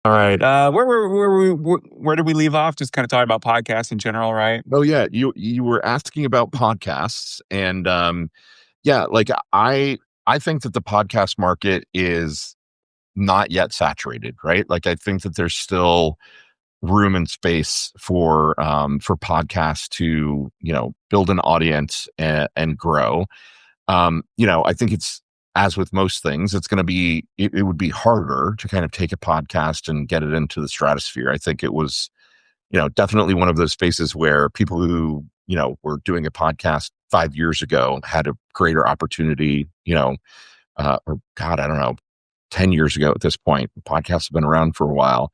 All right. Where did we leave off? Just kind of talking about podcasts in general, right? Oh yeah, you were asking about podcasts, and yeah, like I think that the podcast market is not yet saturated, right? Like I think that there's still room and space for podcasts to build an audience and grow. I think it's, as with most things, it's going to be it would be harder to kind of take a podcast and get it into the stratosphere. I think it was definitely one of those spaces where people who, were doing a podcast 5 years ago had a greater opportunity, or God, I don't know, 10 years ago at this point. Podcasts have been around for a while.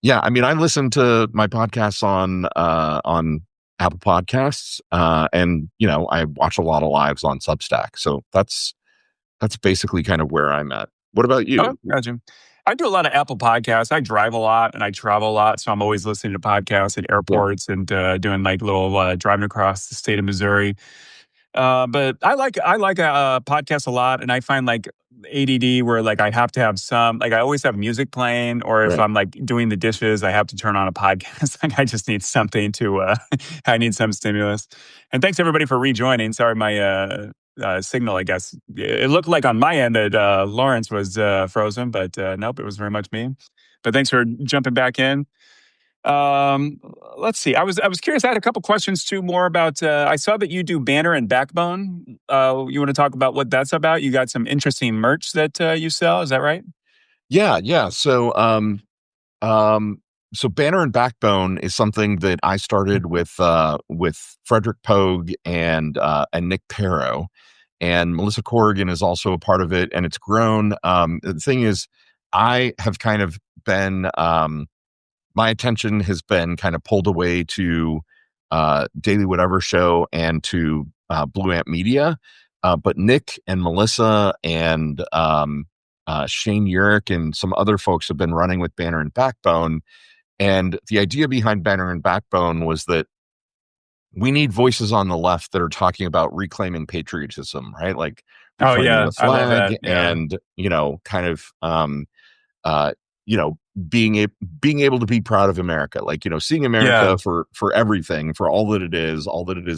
Yeah, I mean, I listen to my podcasts on Apple Podcasts, and I watch a lot of lives on Substack. So that's basically kind of where I'm at. What about you? Oh, gotcha. I do a lot of Apple Podcasts. I drive a lot and I travel a lot, so I'm always listening to podcasts at Yeah, airports and doing like little driving across the state of Missouri. But I like podcasts a lot, and I find like ADD where like I have to have some like I always have music playing, or if right. I'm like doing the dishes, I have to turn on a podcast. Like I just need something to I need some stimulus. And thanks everybody for rejoining. Sorry, my signal. I guess it looked like on my end that Lawrence was frozen, but nope, it was very much me. But thanks for jumping back in. Um, let's see. I was curious. I had a couple questions too, more about. I saw that you do Banner and Backbone. You want to talk about what that's about? You got some interesting merch that you sell. Is that right? Yeah, yeah. Um, so Banner and Backbone is something that I started with Frederick Pogue and Nick Perro, and Melissa Corrigan is also a part of it, and it's grown. The thing is, I have kind of been my attention has been kind of pulled away to Daily Whatever Show and to Blue Ant Media, but Nick and Melissa and Shane Urick and some other folks have been running with Banner and Backbone. And the idea behind Banner and Backbone was that we need voices on the left that are talking about reclaiming patriotism, right? Like Oh reclaiming yeah, the I love flag that. Yeah, and, kind of, uh, you know, being able to be proud of America, like, seeing yeah. America for everything, for all that it is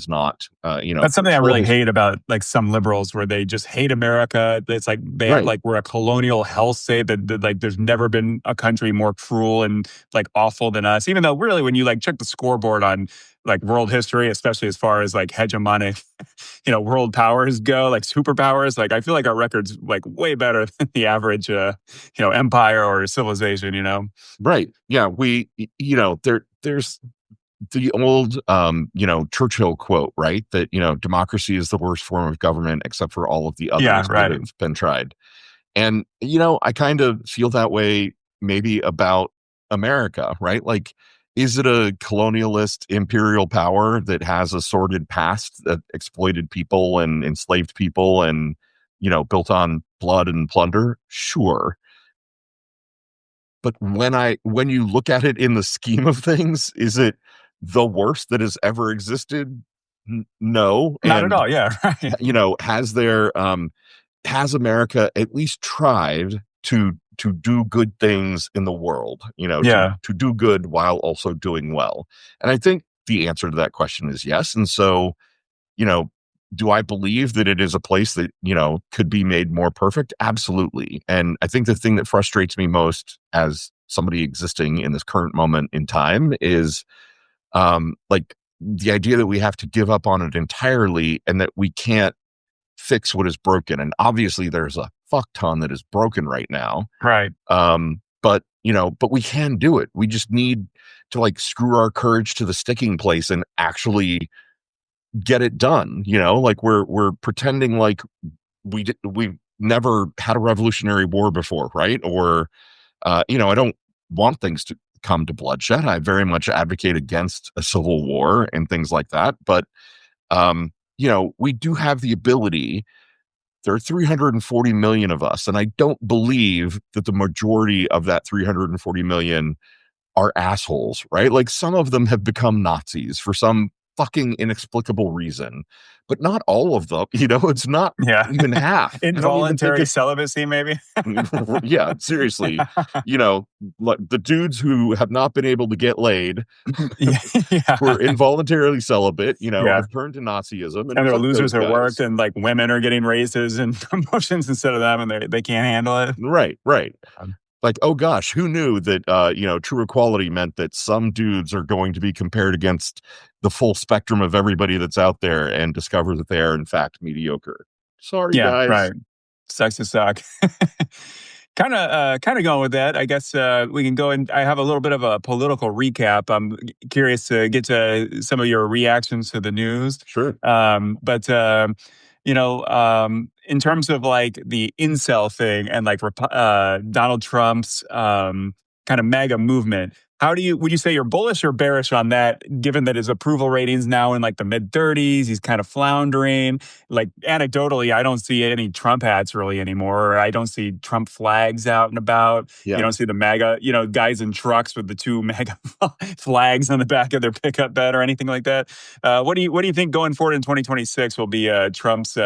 not, That's for something I full really history. hate about like some liberals, where they just hate America. It's like they act Right. like we're a colonial hell state that like there's never been a country more cruel and like awful than us. Even though really, when you like check the scoreboard on like world history, especially as far as like hegemonic, world powers go, like superpowers, like I feel like our record's like way better than the average, empire or civilization. Right. Yeah. There's the old, Churchill quote, right? That, democracy is the worst form of government except for all of the Yeah, others that right. have been tried. And, I kind of feel that way maybe about America, right? Like, is it a colonialist imperial power that has a sordid past that exploited people and enslaved people and, built on blood and plunder? Sure. But when you look at it in the scheme of things, is it the worst that has ever existed? No. Not at And, all. Yeah, right. has America at least tried to do good things in the world, Yeah. to do good while also doing well? And I think the answer to that question is yes. And so, you know, do I believe that it is a place that, could be made more perfect? Absolutely. And I think the thing that frustrates me most as somebody existing in this current moment in time is like the idea that we have to give up on it entirely and that we can't fix what is broken. And obviously there's a fuck ton that is broken right now. Right. But we can do it. We just need to like screw our courage to the sticking place and actually get it done. Like we're pretending like we've never had a revolutionary war before, right? Or I don't want things to come to bloodshed. I very much advocate against a civil war and things like that. But we do have the ability. There are 340 million of us, and I don't believe that the majority of that 340 million are assholes, right? Like some of them have become Nazis for some fucking inexplicable reason, but not all of them. It's not Yeah. even half. I don't even think Involuntary it's celibacy, maybe. yeah, seriously. Like the dudes who have not been able to get laid, Yeah. who are Yeah. involuntarily celibate, Yeah. have turned to Nazism, and And they're fuck those losers at work, guys. and like women are getting raises and promotions instead of them, and they can't handle it. Right, right. Um, Like, oh gosh, who knew that true equality meant that some dudes are going to be compared against the full spectrum of everybody that's out there and discover that they are in fact mediocre. Sorry, yeah, guys. right. Sucks to suck. Kind of going with that. I guess we can go and I have a little bit of a political recap. I'm curious to get to some of your reactions to the news. Sure. But in terms of like the incel thing and like Donald Trump's kind of MAGA movement, would you say you're bullish or bearish on that? Given that his approval ratings now in like the mid 30s, he's kind of floundering. Like anecdotally, I don't see any Trump hats really anymore. I don't see Trump flags out and about. You Yeah. don't see the MAGA, guys in trucks with the two MAGA flags on the back of their pickup bed or anything like that. What do you think going forward in 2026 will be Trump's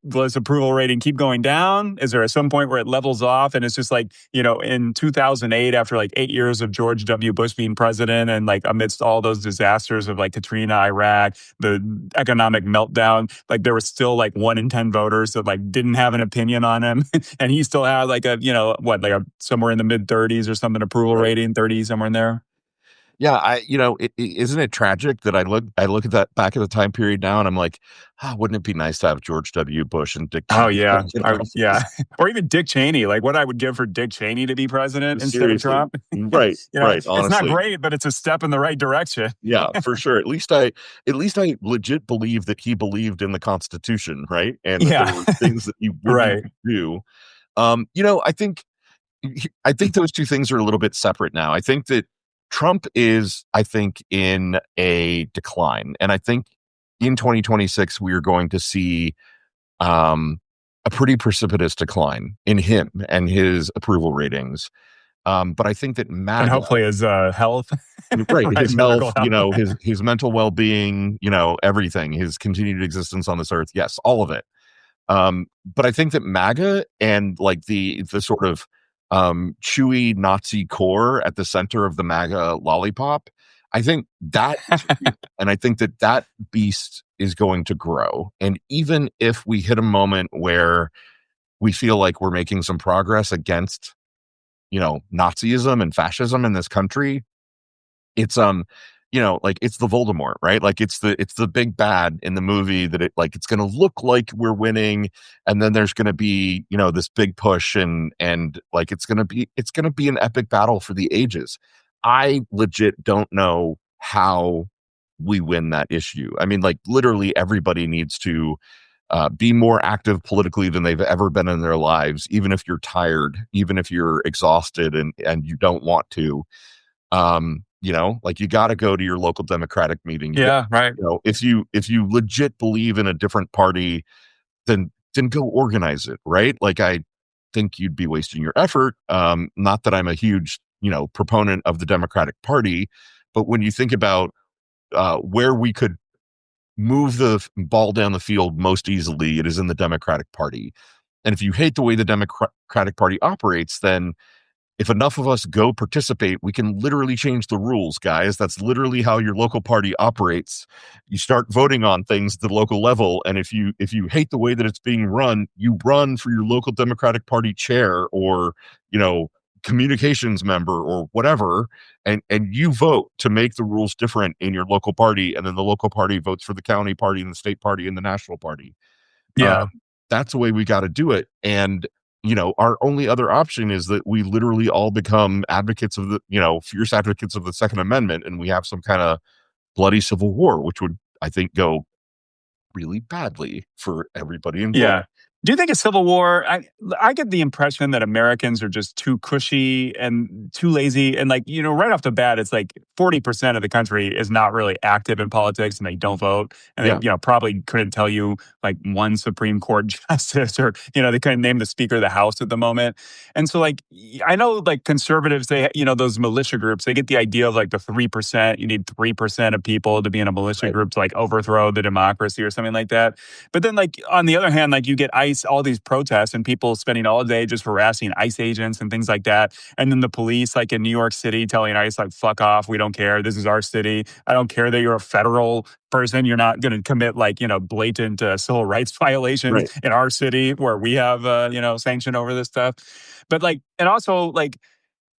will his approval rating keep going down? Is there at some point where it levels off and it's just like, in 2008, after like 8 years of George W. Bush being president and like amidst all those disasters of like Katrina, Iraq, the economic meltdown, like there was still like 1 in 10 voters that like didn't have an opinion on him. And he still had like somewhere in the mid 30s or something approval Right. rating, 30, somewhere in there. Yeah, isn't it tragic that I look at that back at the time period now and I'm like, wouldn't it be nice to have George W. Bush and Dick Oh Cheney yeah, in office? yeah, or even Dick Cheney. Like what I would give for Dick Cheney to be president instead of Seriously. Trump. Right, right, It's not honestly. great, but it's a step in the right direction. Yeah, for sure. At least I legit believe that he believed in the Constitution, right? And that there Yeah, were things that he wouldn't right. do. I think those two things are a little bit separate now. I think that Trump is, in a decline. And I think in 2026, we are going to see um, a pretty precipitous decline in him and his approval ratings. But I think that And MAGA, hopefully his health, right, right, his health, medical health. his mental well-being, everything, his continued existence on this earth, yes, all of it. But I think that MAGA and like the sort of chewy Nazi core at the center of the MAGA lollipop, I think that is real. And I think that beast is going to grow. And even if we hit a moment where we feel like we're making some progress against, Nazism and fascism in this country, it's like it's the Voldemort, right? Like it's the big bad in the movie that it's going to look like we're winning, and then there's going to be this big push, and like it's going to be an epic battle for the ages. I legit don't know how we win that issue. I mean, like literally everybody needs to be more active politically than they've ever been in their lives, even if you're tired, even if you're exhausted and you don't want to. Like you got to go to your local Democratic meeting. Yeah, right. If you legit believe in a different party, then go organize it, right? Like I think you'd be wasting your effort. Not that I'm a huge proponent of the Democratic Party, but when you think about where we could move the ball down the field most easily, it is in the Democratic Party. And if you hate the way the Democratic Party operates, then if enough of us go participate, we can literally change the rules, guys. That's literally how your local party operates. You start voting on things at the local level, and if you hate the way that it's being run, you run for your local Democratic Party chair or communications member or whatever, and you vote to make the rules different in your local party, and then the local party votes for the county party and the state party and the national party. Uh, Yeah, that's the way we got to do it. And our only other option is that we literally all become advocates of fierce advocates of the Second Amendment, and we have some kind of bloody civil war, which would, I think, go really badly for everybody yeah. involved. Do you think a civil war? I get the impression that Americans are just too cushy and too lazy, and like right off the bat, it's like 40% of the country is not really active in politics, and they don't vote, and they Yeah, probably couldn't tell you like one Supreme Court justice, or they couldn't name the Speaker of the House at the moment, and so like I know like conservatives, they those militia groups, they get the idea of like the 3%. You need 3% of people to be in a militia right, group to like overthrow the democracy or something like that. But then, like on the other hand, like you get ICE, all these protests, and people spending all day just harassing ICE agents and things like that. And then the police, like in New York City, telling ICE, like, "Fuck off, we don't care. This is our city. I don't care that you're a federal person. You're not going to commit like blatant civil rights violations right. in our city where we have sanction over this stuff." But like, and also like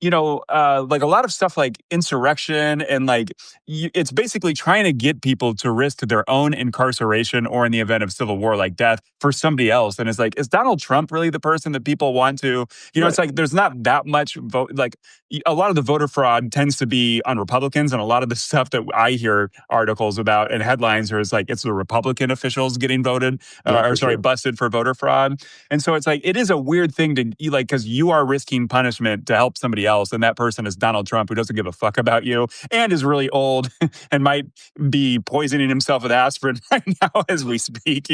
like a lot of stuff like insurrection and like it's basically trying to get people to risk their own incarceration or in the event of civil war, like death for somebody else. And it's like, is Donald Trump really the person that people want to, it's Right. like, there's not that much vote. Like a lot of the voter fraud tends to be on Republicans. And a lot of the stuff that I hear articles about and headlines are is like, it's the Republican officials getting voted Yeah, or for sorry, sure. busted for voter fraud. And so it's like, it is a weird thing to like, because you are risking punishment to help somebody else. And that person is Donald Trump, who doesn't give a fuck about you and is really old and might be poisoning himself with aspirin right now as we speak,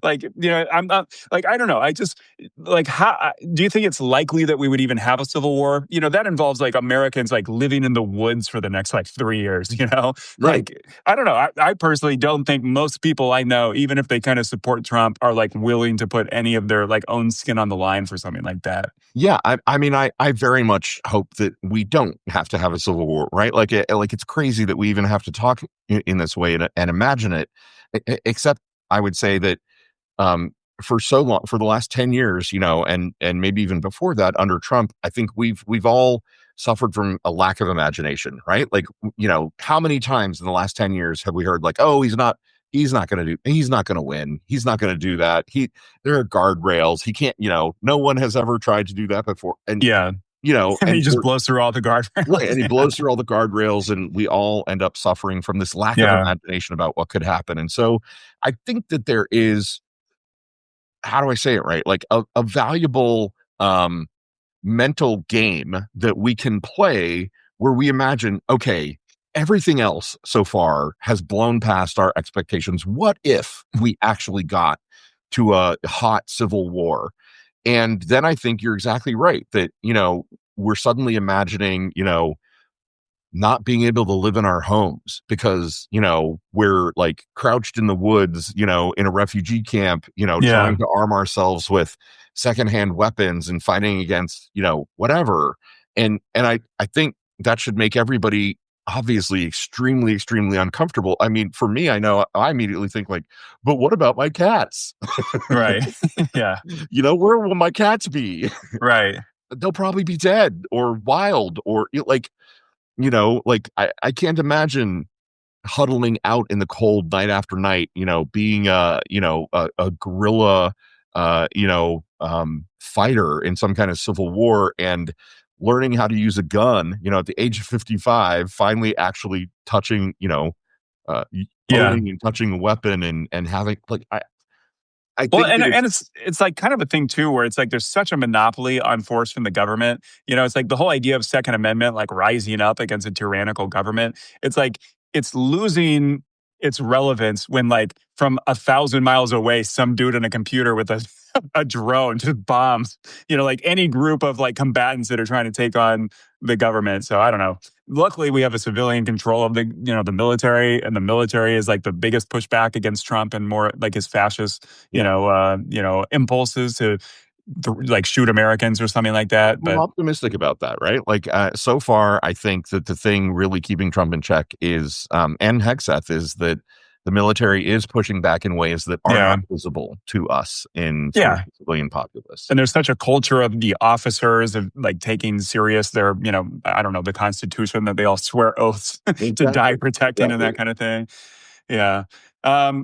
like, I'm not like, I don't know. I just like, how do you think it's likely that we would even have a civil war? That involves like Americans like living in the woods for the next like 3 years, Right. like, I don't know. I personally don't think most people I know, even if they kind of support Trump, are like willing to put any of their like own skin on the line for something like that. Yeah, I mean, I very much hope that we don't have to have a civil war, right? Like it's crazy that we even have to talk in this way and imagine it. Except, I would say that um, for so long, for the last 10 years, and maybe even before that, under Trump, I think we've all suffered from a lack of imagination, right? Like, how many times in the last 10 years have we heard like, oh, he's not going to win. He's not going to do that. There are guardrails. He can't, no one has ever tried to do that before. And, Yeah. He and just blows through all the right. And he guardrails. blows through all the guardrails, and we all end up suffering from this lack of Yeah. imagination about what could happen. And so I think that there is, how do I say it right? Like a valuable mental game that we can play where we imagine, okay, everything else so far has blown past our expectations. What if we actually got to a hot civil war? And then I think you're exactly right that, we're suddenly imagining, not being able to live in our homes because, we're like crouched in the woods, in a refugee camp, Yeah. trying to arm ourselves with secondhand weapons and fighting against, whatever. And I think that should make everybody obviously extremely, extremely uncomfortable. I mean, for me, I know I immediately think like, but what about my cats? Right. Yeah. Where will my cats be? Right. They'll probably be dead or wild or like, like I can't imagine huddling out in the cold night after night, being a guerrilla, fighter in some kind of civil war and learning how to use a gun, at the age of 55, finally actually touching, uh, Yeah. owning and touching a weapon and having like, I Well, think and that it's it's like kind of a thing too, where it's like there's such a monopoly on force from the government. It's like the whole idea of Second Amendment, like rising up against a tyrannical government. It's like it's losing its relevance when, like, from 1,000 miles away, some dude on a computer with a a drone just bombs, like any group of like combatants that are trying to take on the government. So I don't know. Luckily, we have a civilian control of the military, and the military is like the biggest pushback against Trump and more like his fascist, yeah. impulses to like shoot Americans or something like that. I'm But optimistic about that, right? Like, so far, I think that the thing really keeping Trump in check is, and Hegseth, is that the military is pushing back in ways that are yeah, not visible to us in sort of yeah. the civilian populace. And there's such a culture of the officers of like taking serious their, I don't know, the Constitution, that they all swear oaths to die Exactly. protecting and Exactly. that kind of thing. Yeah.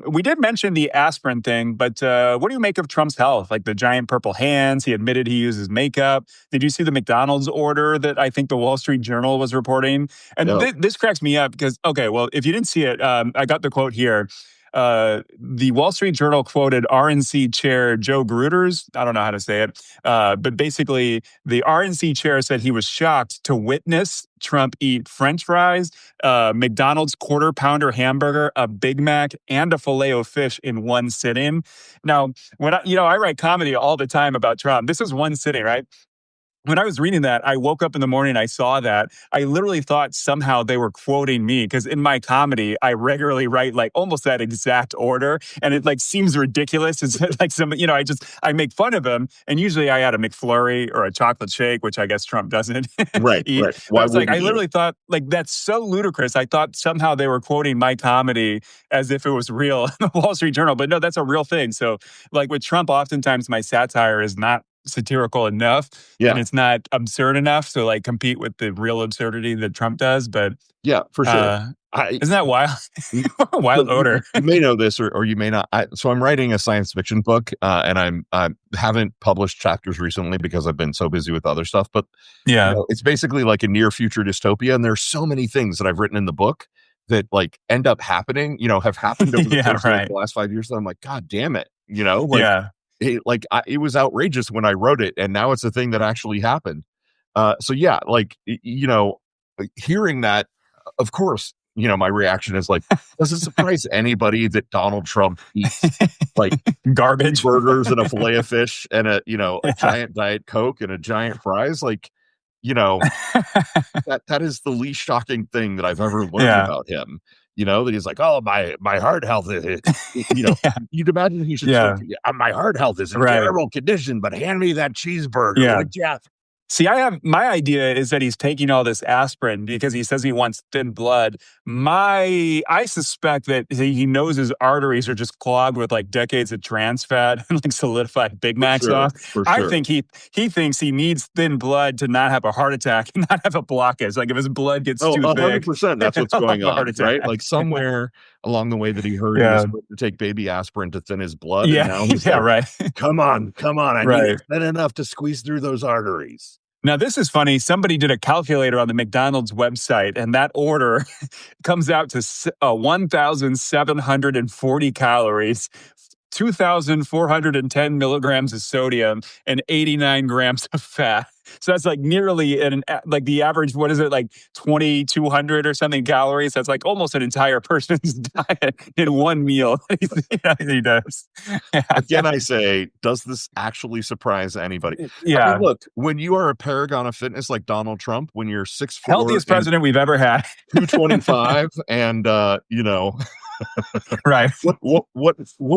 We did mention the aspirin thing, but what do you make of Trump's health? Like the giant purple hands. He admitted he uses makeup. Did you see the McDonald's order that I think the Wall Street Journal was reporting? And No. this cracks me up because, okay, well, if you didn't see it, I got the quote here. The Wall Street Journal quoted RNC chair Joe Gruters. I don't know how to say it, but basically, the RNC chair said he was shocked to witness Trump eat French fries, McDonald's quarter pounder hamburger, a Big Mac, and a filet of fish in one sitting. Now, when I write comedy all the time about Trump. This is one sitting, right? When I was reading that, I woke up in the morning, I saw that. I literally thought somehow they were quoting me because in my comedy, I regularly write like almost that exact order. And it like seems ridiculous. It's like I make fun of him. And usually I add a McFlurry or a chocolate shake, which I guess Trump doesn't Right, eat. right. But Why it's like, wouldn't I you? literally thought like, that's so ludicrous. I thought somehow they were quoting my comedy as if it was real in the Wall Street Journal. But no, that's a real thing. So like with Trump, oftentimes my satire is not satirical enough and Yeah, it's not absurd enough to like compete with the real absurdity that Trump does. But yeah, for sure. uh I isn't that wild? So Wild odor. you may know this, or you may not. So I'm writing a science fiction book, and I haven't published chapters recently because I've been so busy with other stuff. But Yeah. it's basically like a near future dystopia, and there's so many things that I've written in the book that like end up happening. Have happened over the Yeah, course of like right. the last 5 years. That I'm like, God damn it! Yeah. It was outrageous when I wrote it, and now it's a thing that actually happened. So yeah, hearing that, of course, my reaction is like, does it surprise anybody that Donald Trump eats like three Garbage. burgers and a fillet of fish and a Yeah. giant Diet Coke and a giant fries? Like, you know, that is the least shocking thing that I've ever learned Yeah. about him. That he's like, oh, my heart health Yeah. you'd imagine he should say, Yeah. "Yeah, my heart health is in Right. terrible condition, but hand me that cheeseburger, Yeah. would ya?" See, I have my idea is that he's taking all this aspirin because he says he wants thin blood. I suspect that he knows his arteries are just clogged with like decades of trans fat and like solidified Big For Mac sure, sauce. for I sure. think he thinks he needs thin blood to not have a heart attack and not have a blockage. Like if his blood gets Oh, too thick, 100%. That's what's he'll have going a heart on, right? attack. Like somewhere along the way that he heard he was Yeah. supposed to take baby aspirin to thin his blood, and Yeah. now he's Yeah. like, Right. come on, I need it Right. thin enough to squeeze through those arteries. Now, this is funny. Somebody did a calculator on the McDonald's website, and that order comes out to 1,740 calories, 2,410 milligrams of sodium, and 89 grams of fat. So that's like nearly like the average, what is it, like 2,200 or something calories? That's like almost an entire person's diet in one meal. He does. Yeah. Again, I say, does this actually surprise anybody? I mean, Yeah. look, when you are a paragon of fitness like Donald Trump, when you're 6'4" Healthiest and president we've ever had. 225, and Right. what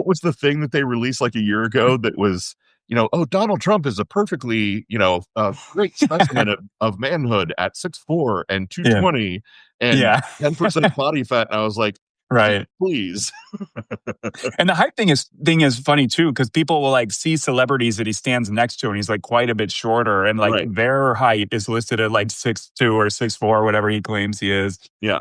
was the thing that they released like a year ago that was, oh, Donald Trump is a perfectly, great specimen of manhood at 6'4" and Yeah. 220 and Yeah. 10% body fat. And I was like, Right. please. And the height thing is funny too, because people will like see celebrities that he stands next to and he's like quite a bit shorter. And like Right. their height is listed at like 6'2" or 6'4", whatever he claims he is. Yeah.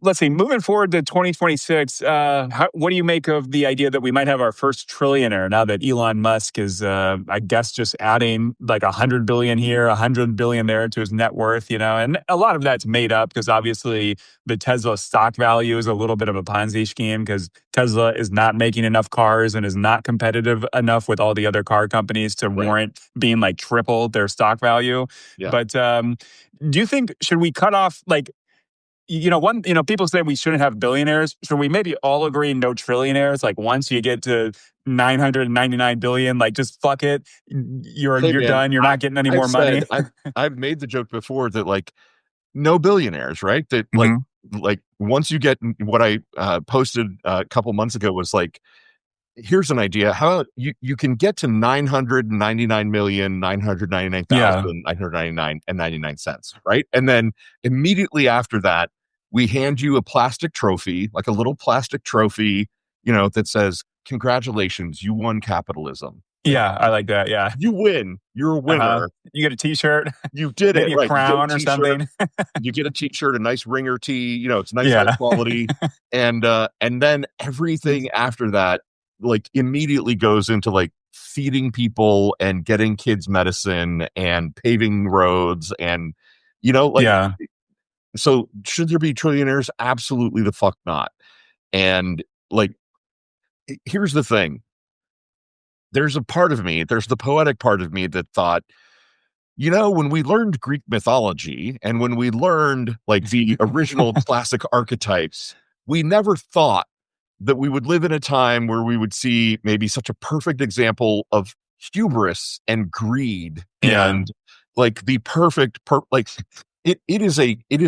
Let's see. Moving forward to 2026, what do you make of the idea that we might have our first trillionaire now that Elon Musk is, I guess, just adding like 100 billion here, 100 billion there to his net worth, and a lot of that's made up because obviously the Tesla stock value is a little bit of a Ponzi scheme because Tesla is not making enough cars and is not competitive enough with all the other car companies to Right. warrant being like triple their stock value. Yeah. But do you think, should we cut off like, people say we shouldn't have billionaires. So we maybe all agree no trillionaires. Like once you get to 999 billion, like just fuck it. You're Hey, man, done. You're not getting any I've more money. said, I've made the joke before that like no billionaires, right? That Mhm. like once you get what I posted a couple months ago was like, here's an idea. How about you can get to 999,999,999 Yeah. 999 and 99 cents, right? And then immediately after that, we hand you a plastic trophy, like a little plastic trophy, that says, congratulations, you won capitalism. Yeah. I like that. Yeah. You win. You're a Uh-huh. winner. You get a t-shirt, You did it. maybe a Right. You get a crown or t-shirt. something. You get a t-shirt, a nice ringer tee, it's nice high Yeah. quality. And then everything after that, like immediately goes into like feeding people and getting kids medicine and paving roads and, like, Yeah. so should there be trillionaires? Absolutely the fuck not. And like, here's the thing. There's a part of me, there's the poetic part of me that thought, when we learned Greek mythology and when we learned like the original classic archetypes, we never thought that we would live in a time where we would see maybe such a perfect example of hubris and greed Yeah. and like the like it is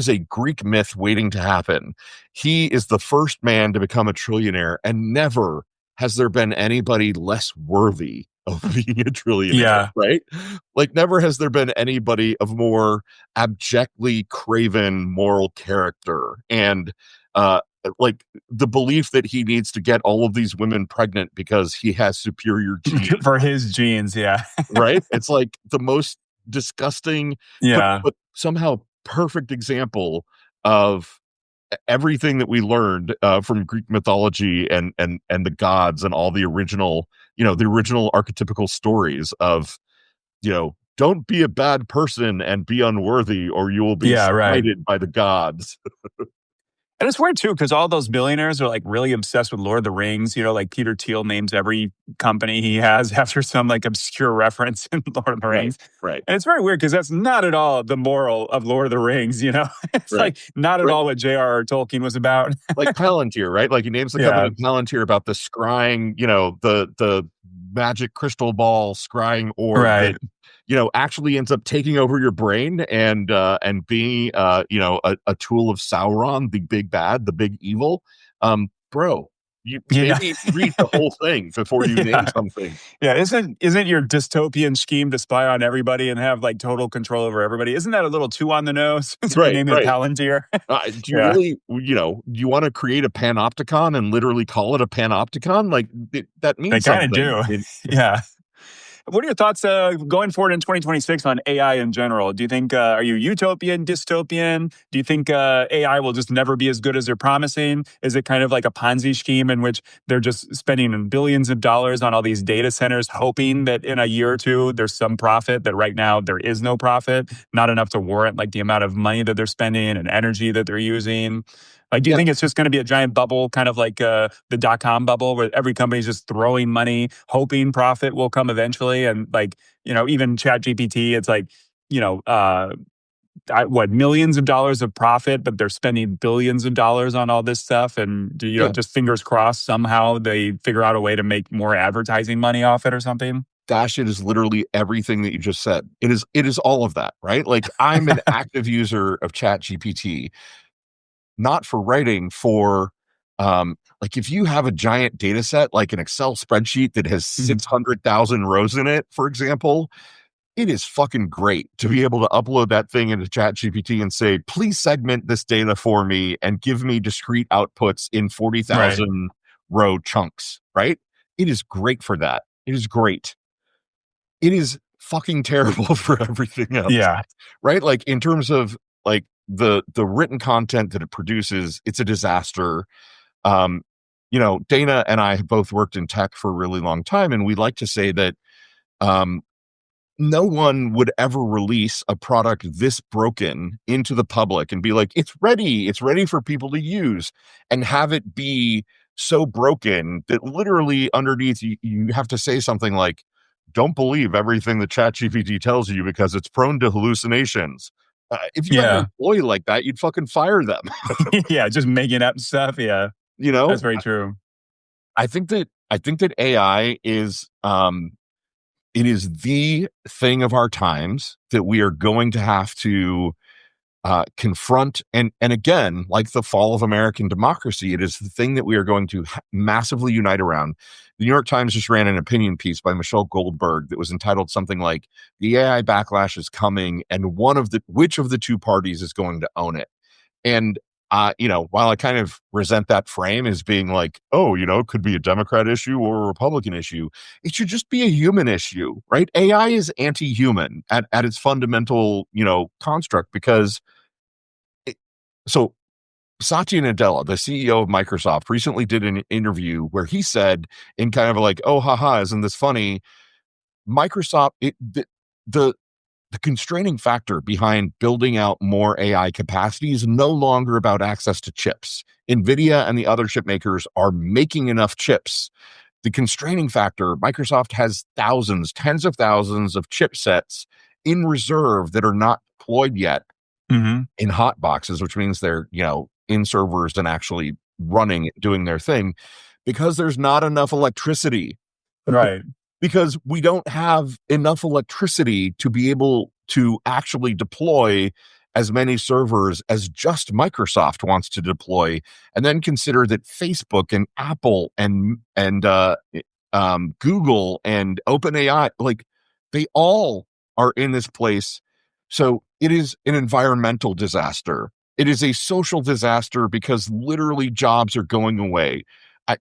a Greek myth waiting to happen. He is the first man to become a trillionaire, and never has there been anybody less worthy of being a trillionaire, Yeah. right? Like, never has there been anybody of more abjectly craven moral character and like the belief that he needs to get all of these women pregnant because he has superior genes, For his genes. Yeah. right? It's like the most disgusting, but Yeah. somehow perfect example of everything that we learned from Greek mythology and the gods and all the original archetypical stories of, don't be a bad person and be unworthy, or you will be Yeah. Right. slighted by the gods. And it's weird too, because all those billionaires are like really obsessed with Lord of the Rings. Like Peter Thiel names every company he has after some like obscure reference in Lord of the Right, Rings. right, And it's very weird because that's not at all the moral of Lord of the Rings. It's right, like not at right. all what J.R.R. Tolkien was about. Like Palantir, right? Like he names the Yeah. company Palantir about the scrying, the magic crystal ball scrying orb that Right. actually ends up taking over your brain and being a tool of Sauron, the big bad, the big evil. Bro, you You know? maybe read the whole thing before you name Yeah. something. Yeah. Isn't your dystopian scheme to spy on everybody and have like total control over everybody? Isn't that a little too on the nose to be Right, naming it right. Palantir? Do you Yeah. really, do you want to create a panopticon and literally call it a panopticon? Like that They means kind of something. do. Yeah. What are your thoughts going forward in 2026 on AI in general? Do you think, are you utopian, dystopian? Do you think AI will just never be as good as they're promising? Is it kind of like a Ponzi scheme in which they're just spending billions of dollars on all these data centers, hoping that in a year or two there's some profit that right now there is no profit, not enough to warrant like the amount of money that they're spending and energy that they're using? Like, do you Yeah, think it's just going to be a giant bubble, kind of like the dot-com bubble, where every company's just throwing money, hoping profit will come eventually? And like, even Chat GPT, it's like, you know, uh, millions of dollars of profit, but they're spending billions of dollars on all this stuff. And yeah. just fingers crossed, somehow they figure out a way to make more advertising money off it or something. Dash, it is literally everything that you just said. It is all of that, right? Like, I'm an active user of Chat GPT, not for writing, for like, if you have a giant data set, like an Excel spreadsheet that has Mhm. 600,000 rows in it, for example, it is fucking great to be able to upload that thing into Chat GPT and say, please segment this data for me and give me discrete outputs in Right. 40,000 row chunks, right? It is great for that. It is great. It is fucking terrible for everything else, Yeah. right? Like, in terms of like the written content that it produces, it's a disaster. um Dana and I have both worked in tech for a really long time, and we like to say that um no one would ever release a product this broken into the public and be like, it's ready for people to use, and have it be so broken that literally underneath you have to say something like, don't believe everything the ChatGPT tells you because it's prone to hallucinations. If you had an Yeah. employee like that, you'd fucking fire them. Yeah. Just making up stuff. Yeah. you That's know very true. I think that AI is it is the thing of our times that we are going to have to confront, and again, like the fall of American democracy, it is the thing that we are going to massively unite around. The New York Times just ran an opinion piece by Michelle Goldberg that was entitled something like "The AI Backlash is Coming," and which of the two parties is going to own it. And while I kind of resent that frame as being like, oh, it could be a Democrat issue or a Republican issue, it should just be a human issue, right? AI is anti-human at its fundamental, construct, because so Satya Nadella, the CEO of Microsoft, recently did an interview where he said, in kind of like, oh, haha, isn't this funny? Microsoft, the constraining factor behind building out more AI capacity is no longer about access to chips. NVIDIA and the other chip makers are making enough chips. The constraining factor, Microsoft has thousands, tens of thousands of chipsets in reserve that are not deployed yet Hmm. in hot boxes, which means they're, in servers and actually running, doing their thing, because there's not enough electricity. Right. Because we don't have enough electricity to be able to actually deploy as many servers as just Microsoft wants to deploy. And then consider that Facebook and Apple and Google and OpenAI, like, they all are in this place. So it is an environmental disaster. It is a social disaster because literally jobs are going away.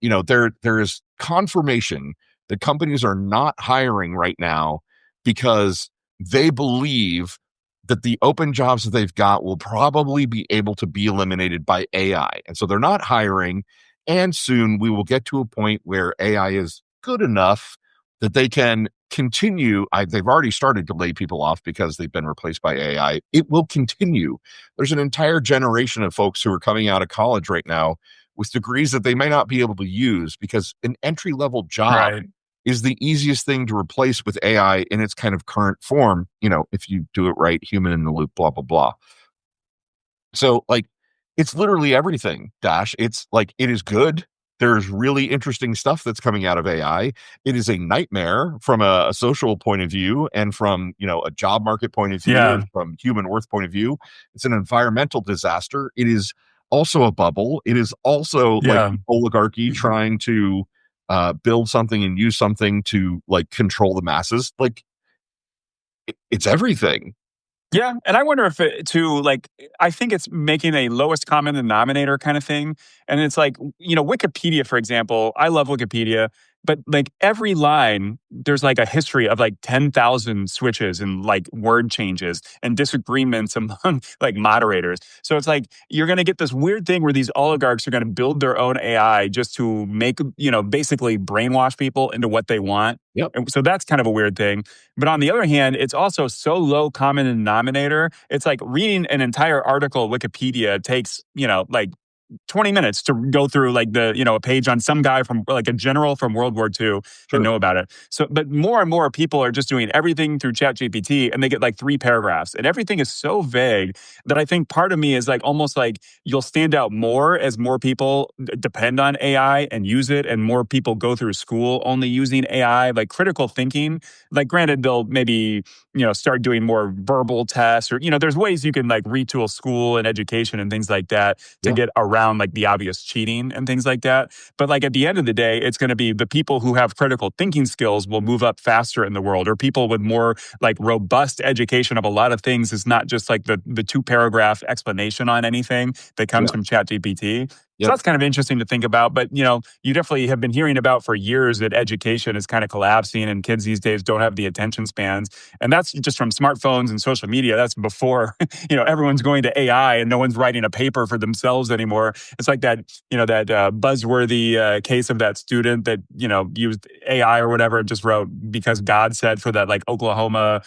There is confirmation that companies are not hiring right now because they believe that the open jobs that they've got will probably be able to be eliminated by AI. And so they're not hiring. And soon we will get to a point where AI is good enough that they can continue. They've already started to lay people off because they've been replaced by AI. It will continue. There's an entire generation of folks who are coming out of college right now with degrees that they may not be able to use because an entry level job Right. is the easiest thing to replace with AI in its kind of current form, if you do it right, human in the loop, blah, blah, blah. So, like, it's literally everything, Dash. It's like, it is good. There's really interesting stuff that's coming out of AI. It is a nightmare from a social point of view and from, a job market point of view Yeah. and from human worth point of view. It's an environmental disaster. It is also a bubble. It is also like Yeah. the oligarchy trying to build something and use something to like control the masses. Like, it's everything. Yeah, and I wonder if it too, like, I think it's making a lowest common denominator kind of thing. And it's like, Wikipedia, for example, I love Wikipedia, but like every line, there's like a history of like 10,000 switches and like word changes and disagreements among like moderators. So it's like you're going to get this weird thing where these oligarchs are going to build their own AI just to make, basically brainwash people into what they want. Yep. And so that's kind of a weird thing. But on the other hand, it's also so low common denominator. It's like reading an entire article Wikipedia takes, like 20 minutes to go through like a page on some guy from like a general from World War II and Sure. know about it. So, but more and more people are just doing everything through ChatGPT and they get like 3 paragraphs and everything is so vague that I think part of me is like almost like you'll stand out more as more people depend on AI and use it and more people go through school only using AI, like critical thinking. Like granted, they'll maybe, start doing more verbal tests or, there's ways you can like retool school and education and things like that to Yeah. get around like the obvious cheating and things like that. But like at the end of the day, it's going to be the people who have critical thinking skills will move up faster in the world, or people with more like robust education of a lot of things is not just like the 2 paragraph explanation on anything that comes Yeah. from ChatGPT. So Yep. that's kind of interesting to think about. But, you definitely have been hearing about for years that education is kind of collapsing and kids these days don't have the attention spans. And that's just from smartphones and social media. That's before, everyone's going to AI and no one's writing a paper for themselves anymore. It's like that, that buzzworthy case of that student that, used AI or whatever, and just wrote because God said for that like Oklahoma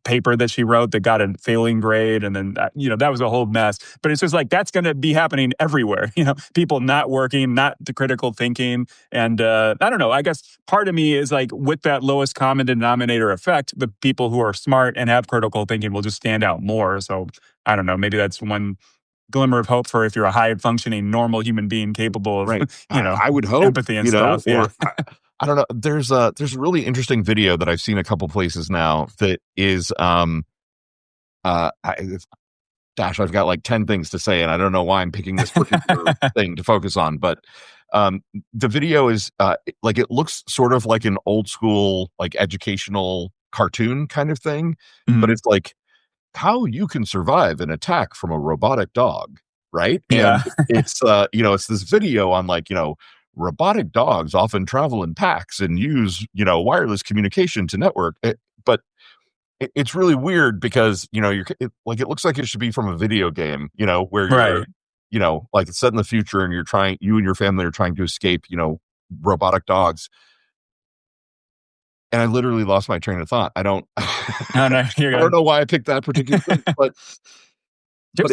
paper that she wrote that got a failing grade. And then, that was a whole mess. But it's just like that's going to be happening everywhere. People not working, not the critical thinking. And I don't know. I guess part of me is like with that lowest common denominator effect, the people who are smart and have critical thinking will just stand out more. So I don't know. Maybe that's one glimmer of hope for if you're a high functioning normal human being capable of, Right. I would hope, empathy and stuff. Yeah. or I don't know. There's a really interesting video that I've seen a couple places now that is uh I, Dash, I've got like 10 things to say, and I don't know why I'm picking this particular thing to focus on, but the video is like, it looks sort of like an old school, like educational cartoon kind of thing, but Mhm. it's like how you can survive an attack from a robotic dog, right? Yeah. And it's it's this video on like, robotic dogs often travel in packs and use, wireless communication to network. But it's really weird because like, it looks like it should be from a video game, where you're, Right. like it's set in the future and you and your family are trying to escape, robotic dogs. and I literally lost my train of thought. I don't No, no, you're I don't good. know why I picked that particular thing, but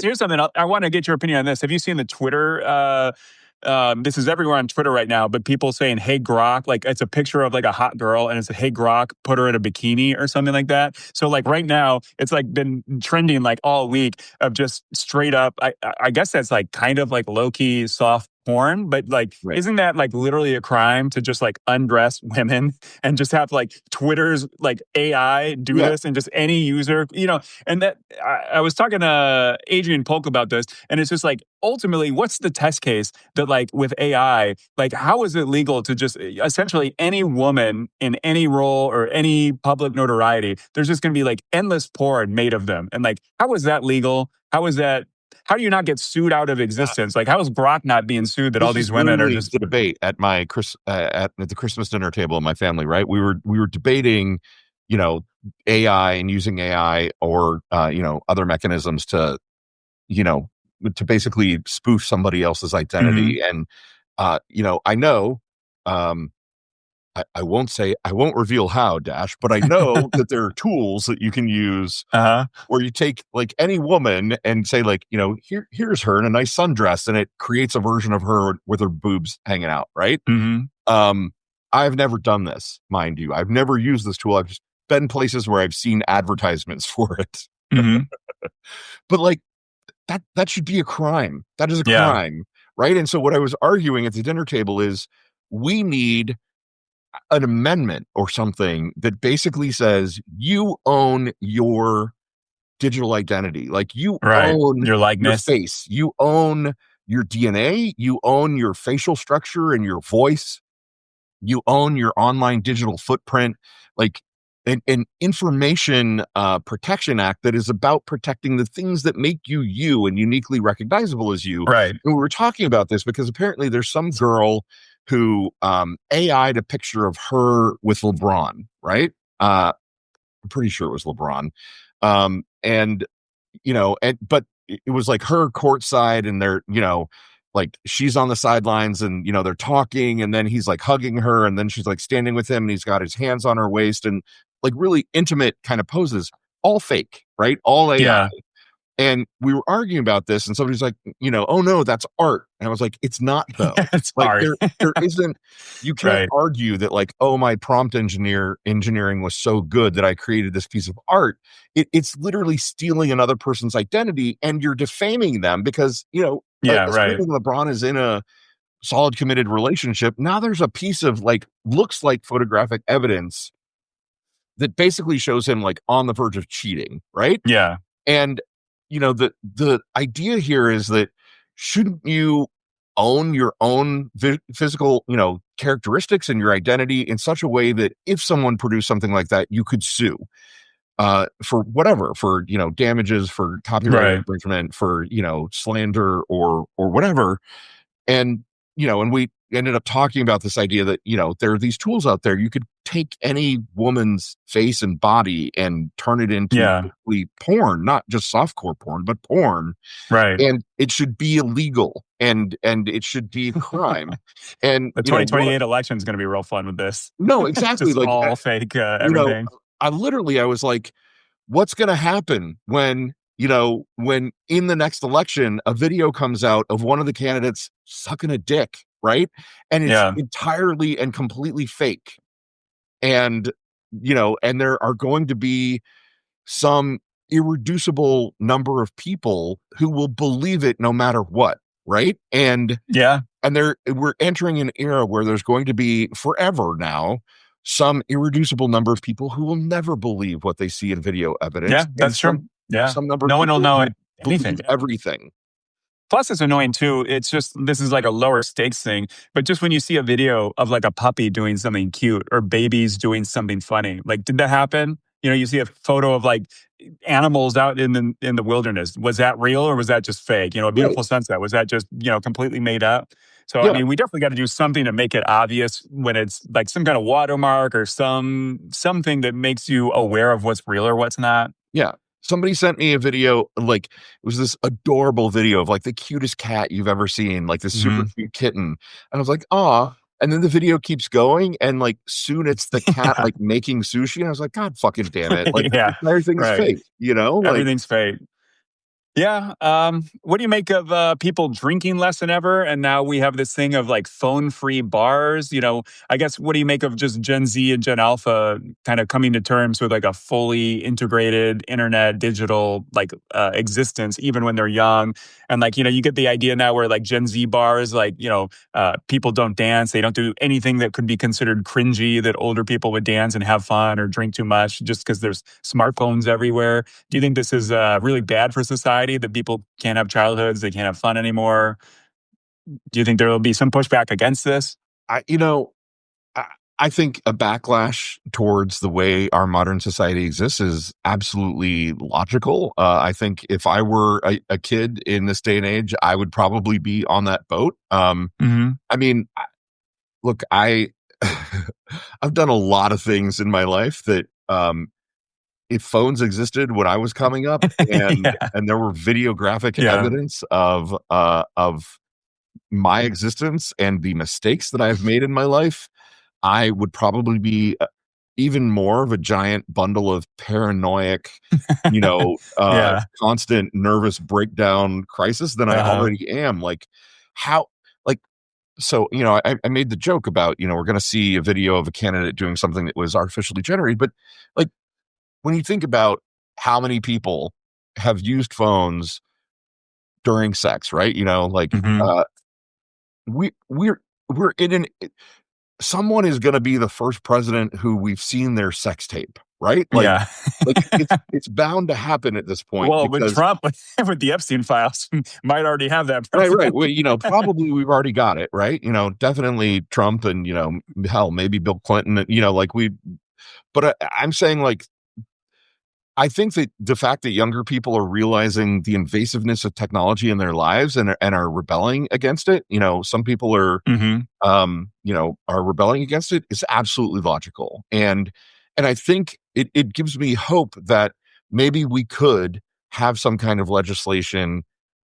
Here's something. I want to get your opinion on this. Have you seen the Twitter? This is everywhere on Twitter right now, but people saying, "Hey Grok," like it's a picture of like a hot girl, and it's a "Hey Grok, put her in a bikini" or something like that. So like right now, it's like been trending like all week of just straight up. I guess that's like kind of like low key soft porn, but like, right. isn't that like literally a crime to just like undress women and just have like Twitter's like AI do Yeah. this and just any user, and that I was talking to Adrian Polk about this, and it's just like ultimately, what's the test case that like with AI, like how is it legal to just essentially any woman in any role or any public notoriety? There's just going to be like endless porn made of them, and like how is that legal? How is that? How do you not get sued out of existence? Like how is Grok not being sued that all This is these women are literally just the debate at my at the Christmas dinner table of my family, right? We were debating, you know, AI and using AI or other mechanisms to, you know, to basically spoof somebody else's Mhm. identity. And I know, um I won't reveal how, Dash, but I know that there are tools that you can use Uh-huh. where you take like any woman and say like, here's her in a nice sundress, and it creates a version of her with her boobs hanging out, right? Mhm. Um, I've never done this, mind you. I've never used this tool. I've just been places where I've seen advertisements for it. Mhm. But like that should be a crime. That is a Yeah. crime, right? And so what I was arguing at the dinner table is we need an amendment or something that basically says you own your digital identity. Like you Right. own Your your likeness. face, you own your DNA, you own your facial structure and your voice, you own your online digital footprint. Like an information protection act that is about protecting the things that make you you and uniquely recognizable as you. Right. And we were talking about this because apparently there's some girl who AI'd a picture of her with LeBron, right? I'm pretty sure it was LeBron. And but it was like her courtside, and they're, like she's on the sidelines, and they're talking, and then he's like hugging her, and then she's like standing with him, and he's got his hands on her waist, and like really intimate kind of poses, all fake, right? All AI. Yeah. And we were arguing about this, and somebody's like, oh no, that's art. And I was like, it's not though. It's Like hard. there isn't, you can't Right. argue that like, oh, my prompt engineering was so good that I created this piece of art. It's literally stealing another person's identity, and you're defaming them because, Yeah. Right. assuming LeBron is in a solid committed relationship, now there's a piece of like looks like photographic evidence that basically shows him like on the verge of cheating, right? Yeah. And the idea here is that shouldn't you own your own physical, characteristics and your identity in such a way that if someone produced something like that, you could sue for whatever, for damages, for copyright Right. infringement, for slander or whatever. And and we ended up talking about this idea that there are these tools out there. You could take any woman's face and body and turn it into Yeah. basically porn, not just softcore porn, but porn, Right. and it should be illegal, and it should be a crime. And The 2028 election is going to be real fun with this. no, exactly, Just like all fake you know everything. I was like, what's going to happen when when in the next election a video comes out of one of the candidates sucking a dick, right? And it's Yeah. entirely and completely fake. And and there are going to be some irreducible number of people who will believe it no matter what, right? Yeah. And we're entering an era where there's going to be forever now some irreducible number of people who will never believe what they see in video evidence, Yeah. and That's true. Yeah. some number of No one will people know who anything. believe everything. Plus, it's annoying too. It's just this is like a lower stakes thing. But just when you see a video of like a puppy doing something cute or babies doing something funny, like did that happen? You see a photo of like animals out in the wilderness. Was that real or was that just fake? A Right. beautiful sunset. Was that just completely made up? So I Yeah. mean, we definitely got to do something to make it obvious when it's like some kind of watermark or something that makes you aware of what's real or what's not. Yeah. Somebody sent me a video, like, it was this adorable video of like the cutest cat you've ever seen, like this super Hmm. cute kitten. And I was like, "Aw." and then the video keeps going, and like soon it's the cat like making sushi, and I was like, God fucking damn it! Like this Yeah, entire thing is right. fake, you know? Like Everything's fake. Yeah. What do you make of people drinking less than ever? And now we have this thing of like phone free bars. I guess what do you make of just Gen Z and Gen Alpha kind of coming to terms with like a fully integrated internet digital like existence, even when they're young? And like, you get the idea now where like Gen Z bars, like, people don't dance. They don't do anything that could be considered cringy that older people would dance and have fun or drink too much just because there's smartphones everywhere. Do you think this is really bad for society that people can't have childhoods, they can't have fun anymore? Do you think there will be some pushback against this? I, you know, I, I think a backlash towards the way our modern society exists is absolutely logical. I think if I were a kid in this day and age, I would probably be on that boat. Hmm. I mean, look, I've done a lot of things in my life that if phones existed when I was coming up Yeah. and there were videographic Yeah. evidence of my existence and the mistakes that I've made in my life, I would probably be even more of a giant bundle of paranoid, Yeah. constant nervous breakdown crisis than I Uh-huh. already am. Like, how, like, so, I made the joke about, we're going to see a video of a candidate doing something that was artificially generated. But like, when you think about how many people have used phones during sex, right? Hmm. We, we're, we're in someone is going to be the first president who we've seen their sex tape, right? Yeah. Like it's bound to happen at this point Well, with because Trump, with the Epstein files, might already have that right. president. Well, probably we've already got it, right? Definitely Trump and hell, maybe Bill Clinton, like but I'm saying like I think that the fact that younger people are realizing the invasiveness of technology in their lives and are rebelling against it, some people Hmm. are rebelling against it is absolutely logical. And I think it gives me hope that maybe we could have some kind of legislation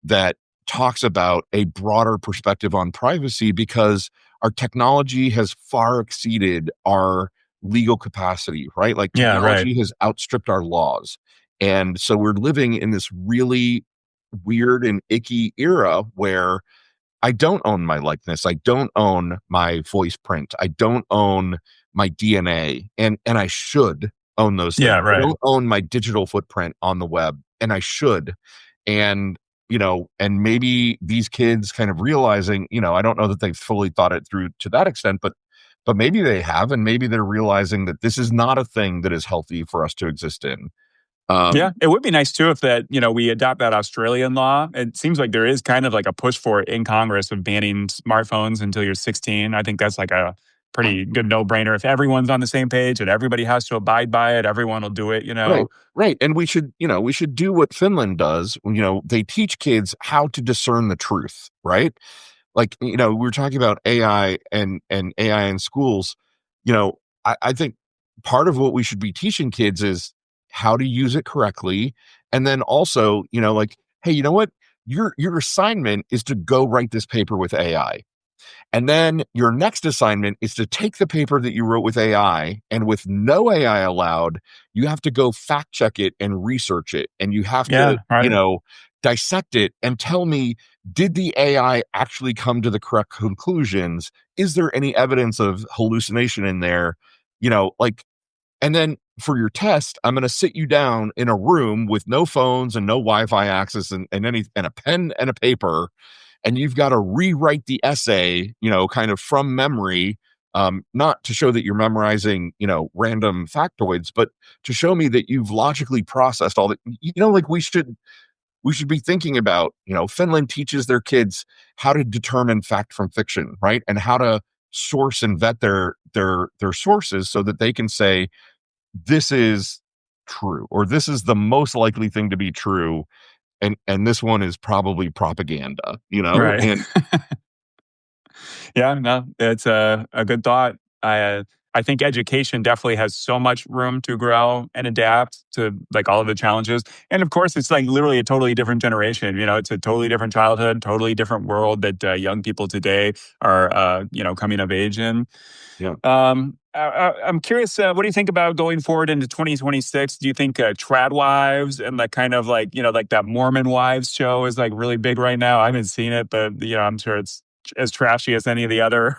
that talks about a broader perspective on privacy because our technology has far exceeded our legal capacity, right? Like Yeah, right. technology has outstripped our laws. And so we're living in this really weird and icky era where I don't own my likeness. I don't own my voice print. I don't own my DNA. And I should own those Yeah, things. I right. don't own my digital footprint on the web. And I should. And and maybe these kids kind of realizing, I don't know that they've fully thought it through to that extent, but maybe they have, and maybe they're realizing that this is not a thing that is healthy for us to exist in. Yeah, Um, it would be nice too if we adopt that Australian law. It seems like there is kind of like a push for it in Congress of banning smartphones until you're 16. I think that's like a pretty good no-brainer. If everyone's on the same page and everybody has to abide by it, everyone will do it. right, right. And we should do what Finland does. They teach kids how to discern the truth, right? Like, we were talking about AI and AI in schools. I think part of what we should be teaching kids is how to use it correctly. And then also, like, hey, you know what? Your assignment is to go write this paper with AI. And then your next assignment is to take the paper that you wrote with AI, and with no AI allowed, you have to go fact check it and research it. And you have to, Yeah, right. dissect it and tell me, did the AI actually come to the correct conclusions? Is there any evidence of hallucination in there? Like, and then for your test, I'm going to sit you down in a room with no phones and no Wi-Fi access and a pen and a paper, and you've got to rewrite the essay, kind of from memory, not to show that you're memorizing, random factoids, but to show me that you've logically processed all that. Like we should be thinking about, Finland teaches their kids how to determine fact from fiction, right, and how to source and vet their sources so that they can say this is true or this is the most likely thing to be true, and this one is probably propaganda, Right. and Yeah, no, it's a good thought. I think education definitely has so much room to grow and adapt to like all of the challenges. And of course, it's like literally a totally different generation. You know, it's a totally different childhood, totally different world that young people today are, coming of age in. Yeah. I'm curious, what do you think about going forward into 2026? Do you think Trad Wives and like kind of like, like that Mormon Wives show is like really big right now? I haven't seen it, but, I'm sure it's as trashy as any of the other,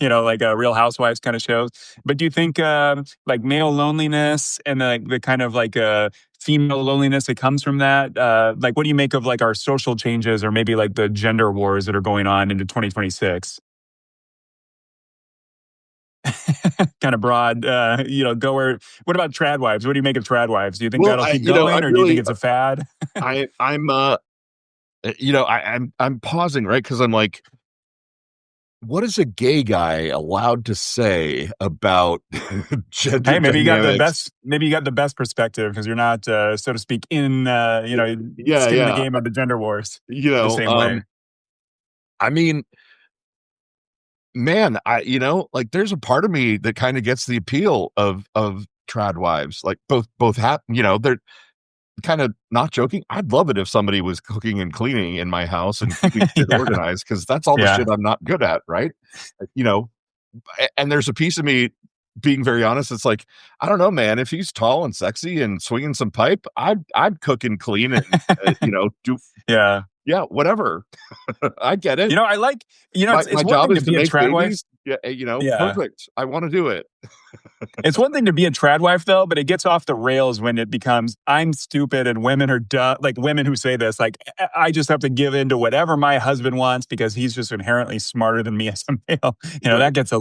like Real Housewives kind of shows. But do you think like male loneliness and the kind of like female loneliness that comes from that, like what do you make of like our social changes or maybe like the gender wars that are going on into 2026? Kind of broad, go where. What about Trad Wives? What do you make of Trad Wives? Do you think Well, that'll I keep you know, going, I'm or do you think really it's a fad? I'm I'm pausing, right? Because I'm like, what is a gay guy allowed to say about gender Hey, maybe you got the dynamics? best. Maybe you got the best perspective because you're not, so to speak, in Yeah, skin in the yeah. game of the gender wars You the know, same way. I mean, man, like there's a part of me that kind of gets the appeal of trad wives. Like both have, they're kind of not joking. I'd love it if somebody was cooking and cleaning in my house and keeping shit Yeah, organized because that's all the yeah. shit I'm not good at, right? You know, and there's a piece of me being very honest. It's like, I don't know, man. If he's tall and sexy and swinging some pipe, I'd cook and clean and do Yeah. yeah, whatever. I get it. I like. My It's one job thing is to to be a make trad wife. babies. Yeah, Yeah. perfect. I want to do it. It's one thing to be a trad wife, though, but it gets off the rails when it becomes I'm stupid and women are dumb. Like women who say this, like I just have to give in to whatever my husband wants because he's just inherently smarter than me as a male. Right. That gets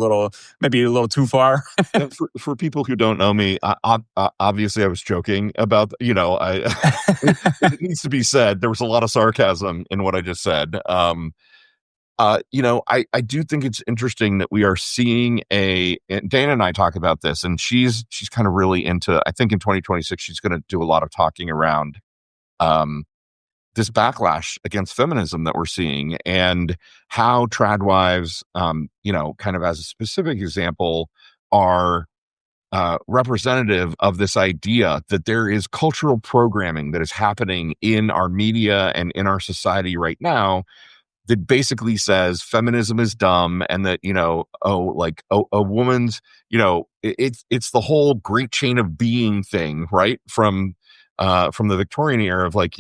maybe a little too far. And for people who don't know me, obviously I was joking about, it needs to be said. There was a lot of sarcasm in what I just said. I do think it's interesting that we are seeing and Dana and I talk about this, and she's kind of really into, I think in 2026, she's going to do a lot of talking around, um, this backlash against feminism that we're seeing and how trad wives, kind of as a specific example, are representative of this idea that there is cultural programming that is happening in our media and in our society right now that basically says feminism is dumb and that, like a woman's, it's the whole great chain of being thing, right? From the Victorian era of like,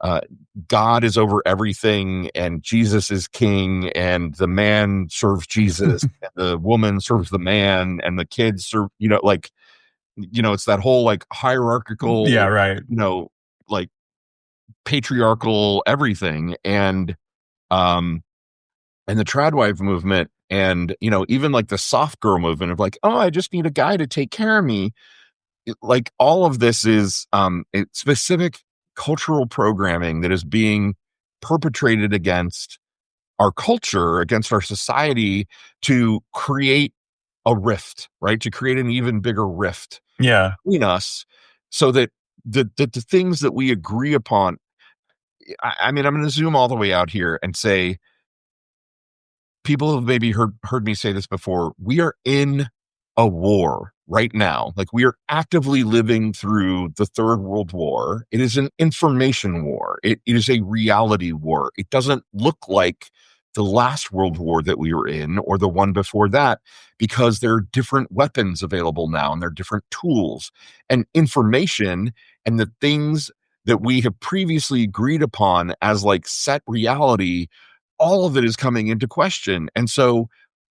uh, God is over everything and Jesus is king and the man serves Jesus, and the woman serves the man and the kids serve, it's that whole like Yeah, hierarchical, right. like patriarchal everything. Um, and the tradwife movement and, even like the soft girl movement of like, oh, I just need a guy to take care of me. Like all of this is specific cultural programming that is being perpetrated against our culture, against our society to create a rift, right? To create an even bigger rift Yeah. between us so that the things that we agree upon, I mean, I'm going to zoom all the way out here and say, people have maybe heard me say this before. We are in a war right now. Like we are actively living through the Third World War. It is an information war. It is a reality war. It doesn't look like the last World War that we were in or the one before that because there are different weapons available now and there are different tools and information and the things that we have previously agreed upon as like set reality, all of it is coming into question. And so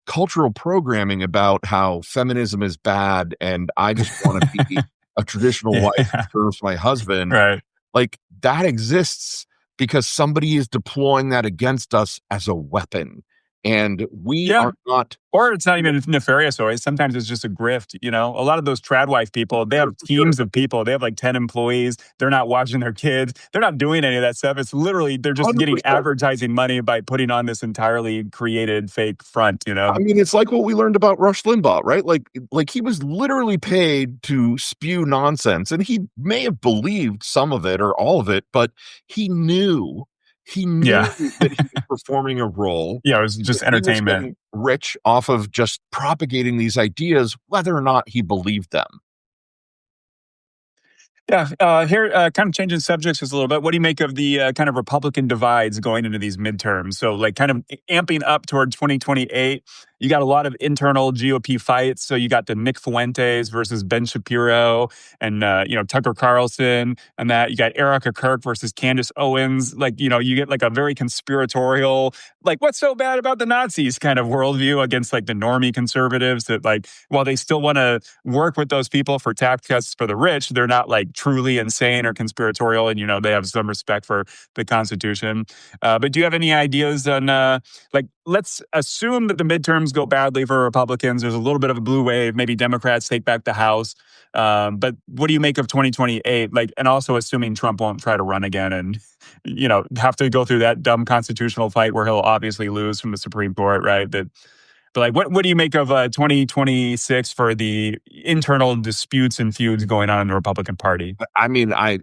cultural programming about how feminism is bad and I just want to be a traditional wife Yeah. who serves my husband, Right. like that exists because somebody is deploying that against us as a weapon. And we Yeah. are not. Or it's not even nefarious always. Sometimes it's just a grift, A lot of those trad wife people, they have For sure. teams of people. They have like 10 employees. They're not watching their kids. They're not doing any of that stuff. It's literally, they're just getting 100%. advertising money by putting on this entirely created fake front. I mean, it's like what we learned about Rush Limbaugh, right? Like he was literally paid to spew nonsense, and he may have believed some of it or all of it, but he knew He Yeah. knew that he was performing a role, Yeah, it was that just he was entertainment. getting rich off of just propagating these ideas, whether or not he believed them. Yeah, here, kind of changing subjects just a little bit. What do you make of the kind of Republican divides going into these midterms? So, like, kind of amping up toward 2028. You got a lot of internal GOP fights. So, you got the Nick Fuentes versus Ben Shapiro, and Tucker Carlson, and that you got Erica Kirk versus Candace Owens. Like, you get like a very conspiratorial, like, what's so bad about the Nazis kind of worldview against like the normie conservatives that, like, while they still want to work with those people for tax cuts for the rich, they're not like truly insane or conspiratorial, and they have some respect for the Constitution. But do you have any ideas on like, let's assume that the midterms go badly for Republicans? There's a little bit of a blue wave. Maybe Democrats take back the House. But what do you make of 2028? Like, and also assuming Trump won't try to run again and have to go through that dumb constitutional fight where he'll obviously lose from the Supreme Court, right? But like, what do you make of 2026 for the internal disputes and feuds going on in the Republican Party? I mean, I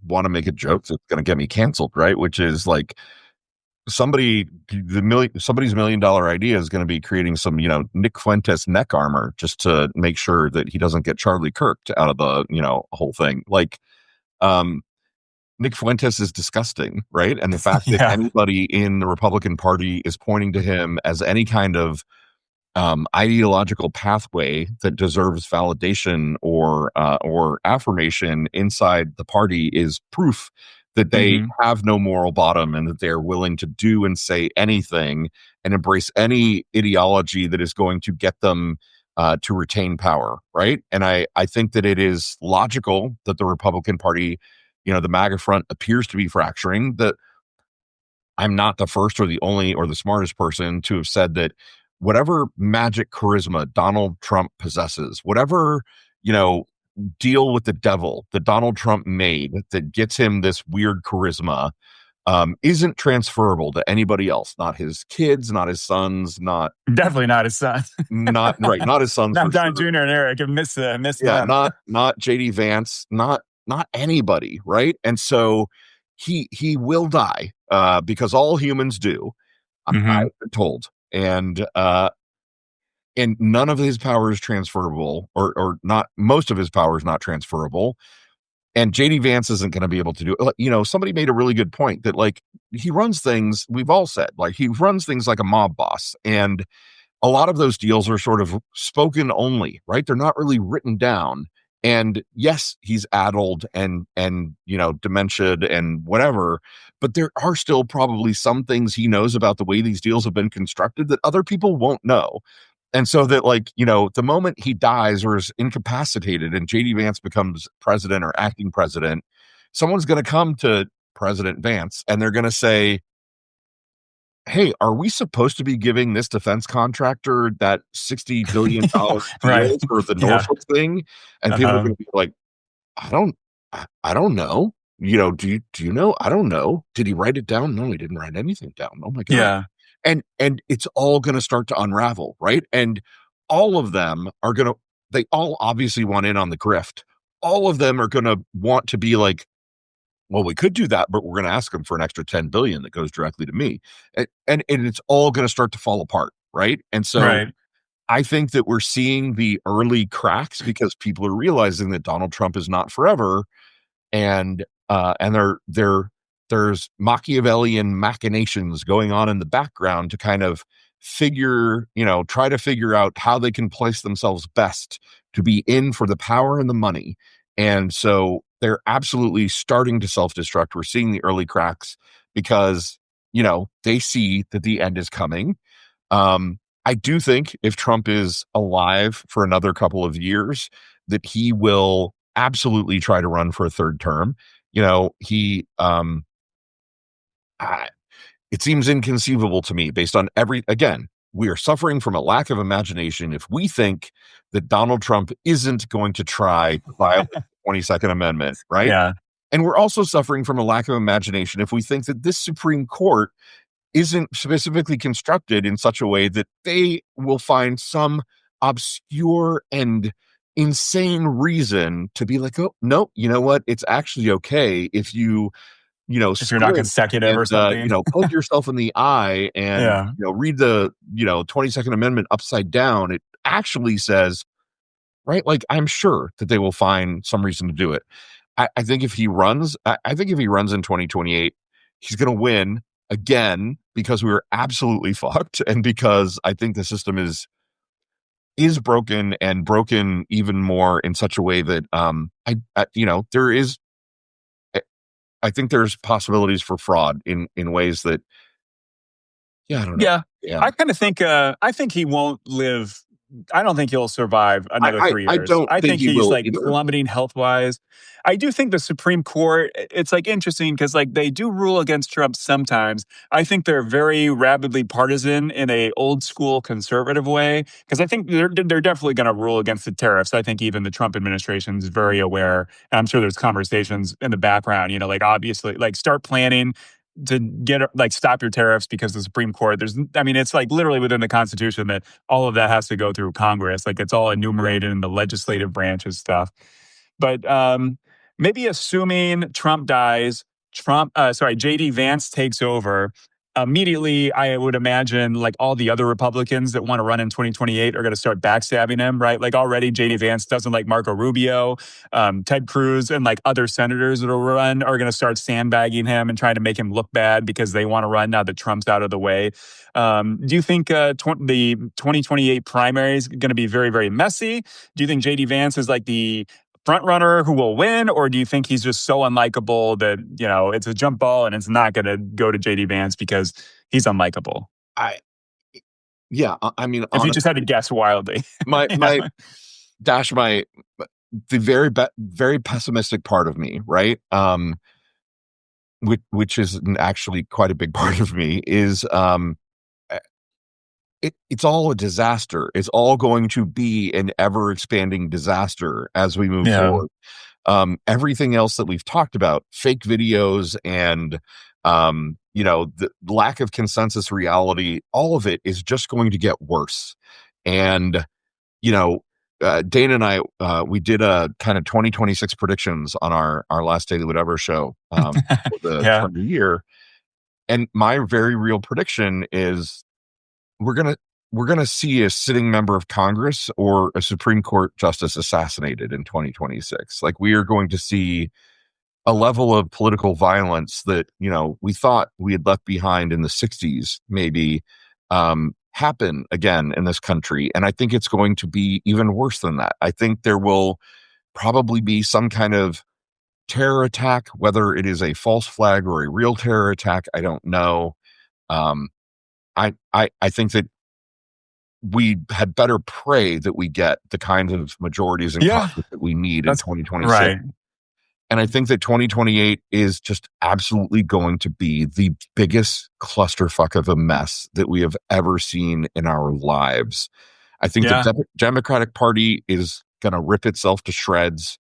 want to make a joke that's going to get me canceled, right? Which is like somebody's $1 million idea is going to be creating some, Nick Fuentes neck armor just to make sure that he doesn't get Charlie Kirked out of the, whole thing. Like, um, Nick Fuentes is disgusting, right? And the fact that Yeah, anybody in the Republican Party is pointing to him as any kind of ideological pathway that deserves validation or affirmation inside the party is proof that they hmm, have no moral bottom and that they're willing to do and say anything and embrace any ideology that is going to get them to retain power, right? And I think that it is logical that the Republican Party, the MAGA front appears to be fracturing. That I'm not the first or the only or the smartest person to have said that whatever magic charisma Donald Trump possesses, whatever, you know, deal with the devil that Donald Trump made that gets him this weird charisma, isn't transferable to anybody else, not his kids, not his sons, definitely not his son. not right, not his sons for Not Don sure. Jr. and Eric. I miss Yeah, them. not JD Vance, not anybody, right? And so he will die because all humans do. Hmm. I've been told. And none of his power is transferable, or not most of his power is not transferable. And JD Vance isn't going to be able to do it. Like, somebody made a really good point that like he runs things, we've all said, like he runs things like a mob boss. And a lot of those deals are sort of spoken only, right? They're not really written down. And yes, he's addled and dementia and whatever, but there are still probably some things he knows about the way these deals have been constructed that other people won't know. And so that, like, the moment he dies or is incapacitated and JD Vance becomes president or acting president, someone's going to come to President Vance and they're going to say, hey, are we supposed to be giving this defense contractor that $60 billion Right. deal for the Yeah. Norfolk thing? And people are Uh-huh. going to be like, I don't, I don't know. Do you know? I don't know. Did he write it down? No, he didn't write anything down. Oh my God. Yeah. And it's all going to start to unravel, right? And all of them are going to, they all obviously want in on the grift. All of them are going to want to be like, well, we could do that, but we're going to ask them for an extra 10 billion that goes directly to me. And it's all going to start to fall apart, right? And so Right. I think that we're seeing the early cracks because people are realizing that Donald Trump is not forever, and there's Machiavellian machinations going on in the background to kind of try to figure out how they can place themselves best to be in for the power and the money. And so they're absolutely starting to self-destruct. We're seeing the early cracks because, they see that the end is coming. I do think if Trump is alive for another couple of years, that he will absolutely try to run for a third term. He I, it seems inconceivable to me based on again, we are suffering from a lack of imagination if we think that Donald Trump isn't going to try to violate the 22nd Amendment, right? Yeah. And we're also suffering from a lack of imagination if we think that this Supreme Court isn't specifically constructed in such a way that they will find some obscure and insane reason to be like, oh, no, you know what? It's actually okay if you If you're not squint consecutive or and, something. poke yourself in the eye and, Yeah. read the, 22nd Amendment upside down, it actually says, right? Like, I'm sure that they will find some reason to do it. I think if he runs, I think if he runs in 2028, he's going to win again because we were absolutely fucked, and because I think the system is broken, and broken even more in such a way that there is. I I think there's possibilities for fraud in ways that, yeah, I don't know. Yeah. Yeah, I think he won't live. I don't think he'll survive I another I, 3 I years. don't I think think he he's will like either. plummeting health wise. I do think the Supreme Court, it's like interesting because like they do rule against Trump sometimes. I think they're very rabidly partisan in a old school conservative way because I think they're definitely going to rule against the tariffs. I think even the Trump administration is very aware. And I'm sure there's conversations in the background, like obviously like start planning to get like stop your tariffs because the Supreme Court. It's like literally within the Constitution that all of that has to go through Congress. Like it's all enumerated in the legislative branches stuff. But maybe assuming Trump dies, JD Vance takes over. Immediately, I would imagine like all the other Republicans that want to run in 2028 are going to start backstabbing him, right? Like already, JD Vance doesn't like Marco Rubio. Ted Cruz and like other senators that will run are going to start sandbagging him and trying to make him look bad because they want to run now that Trump's out of the way. Do you think the 2028 primary is going to be very, very messy? Do you think JD Vance is like the front runner who will win, or do you think he's just so unlikable that it's a jump ball and it's not going to go to JD Vance because he's unlikable? I Yeah, I mean, If you just had to honestly, guess wildly, my yeah, my dash my the very pessimistic part of me, right? Which is actually quite a big part of me, is uh, it's all a disaster. It's all going to be an ever expanding disaster as we move yeah, forward. Everything else that we've talked about, fake videos and the lack of consensus reality, all of it is just going to get worse. And you know, Dana and I, we did a kind of 2026 predictions on our last Daily Whatever show for the yeah, turn of the year. And my very real prediction is we're gonna we're gonna see a sitting member of Congress or a Supreme Court justice assassinated in 2026. Like, we are going to see a level of political violence that we thought we had left behind in the 60s, maybe, happen again in this country. And I think it's going to be even worse than that. I think there will probably be some kind of terror attack, whether it is a false flag or a real terror attack. I don't know. Um, I think that we had better pray that we get the kind of majorities in yeah. Congress that we need in That's 2026. right. And I think that 2028 is just absolutely going to be the biggest clusterfuck of a mess that we have ever seen in our lives. I think the Yeah. Democratic Party is going to rip itself to shreds,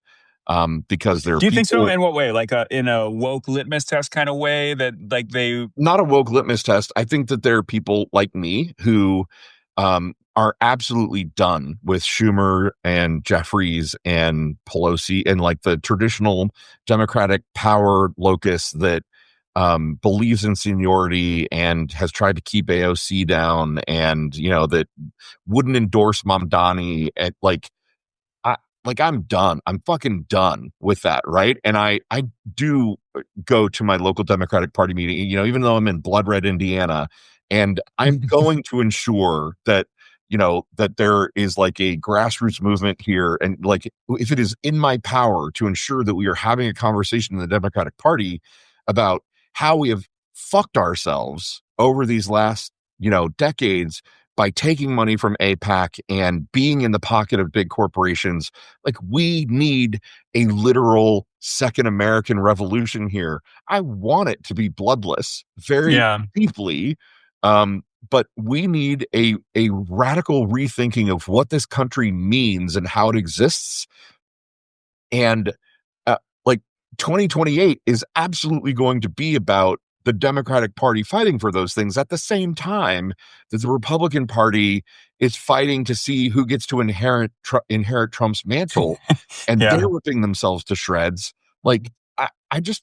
because there are Do you think so? people. In what way? Like in a woke litmus test kind of way that like they. Not a woke litmus test. I think that there are people like me who are absolutely done with Schumer and Jeffries and Pelosi and like the traditional Democratic power locus that believes in seniority and has tried to keep AOC down, and that wouldn't endorse Mamdani at I I'm done. I'm fucking done with that, right? And I do go to my local Democratic Party meeting, even though I'm in blood red Indiana, and I'm going to ensure that that there is like a grassroots movement here, and like if it is in my power to ensure that we are having a conversation in the Democratic Party about how we have fucked ourselves over these last decades by taking money from APAC and being in the pocket of big corporations. Like, we need a literal second American revolution here. I want it to be bloodless very Yeah. deeply. But we need a radical rethinking of what this country means and how it exists. And like 2028 is absolutely going to be about the Democratic Party fighting for those things at the same time that the Republican Party is fighting to see who gets to inherit Trump's mantle, and they're Yeah. ripping themselves to shreds. Like, I just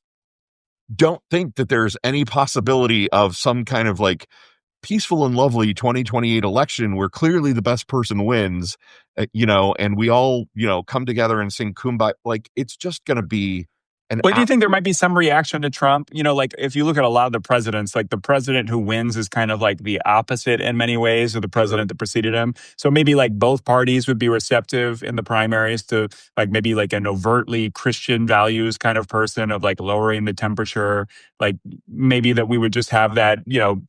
don't think that there's any possibility of some kind of like peaceful and lovely 2028 election where clearly the best person wins, and we all, come together and sing Kumbaya. Like, it's just going to be an But do you think there absolute. might be some reaction to Trump? Like if you look at a lot of the presidents, like the president who wins is kind of like the opposite in many ways of the Sure. president that preceded him. So maybe like both parties would be receptive in the primaries to like maybe like an overtly Christian values kind of person of like lowering the temperature. Like maybe that we would just have that,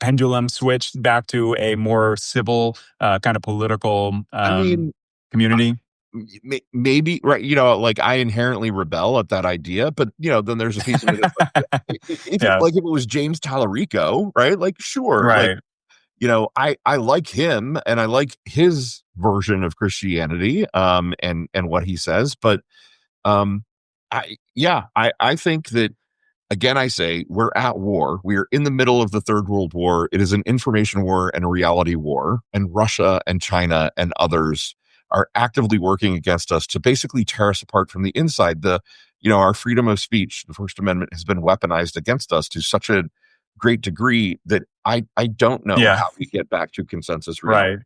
pendulum switched back to a more civil kind of political I mean, community. maybe, right, like I inherently rebel at that idea, but then there's a piece of me that's like, Yeah, if it was James Tallarico, right, like, sure, like, right. I like him and I like his version of Christianity, and what he says, but I think that, again, I say we're at war. We are in the middle of the Third World War. It is an information war and a reality war. And Russia and China and others are actively working against us to basically tear us apart from the inside. Our freedom of speech, the First Amendment, has been weaponized against us to such a great degree that I don't know Yeah, how we get back to consensus reality. right.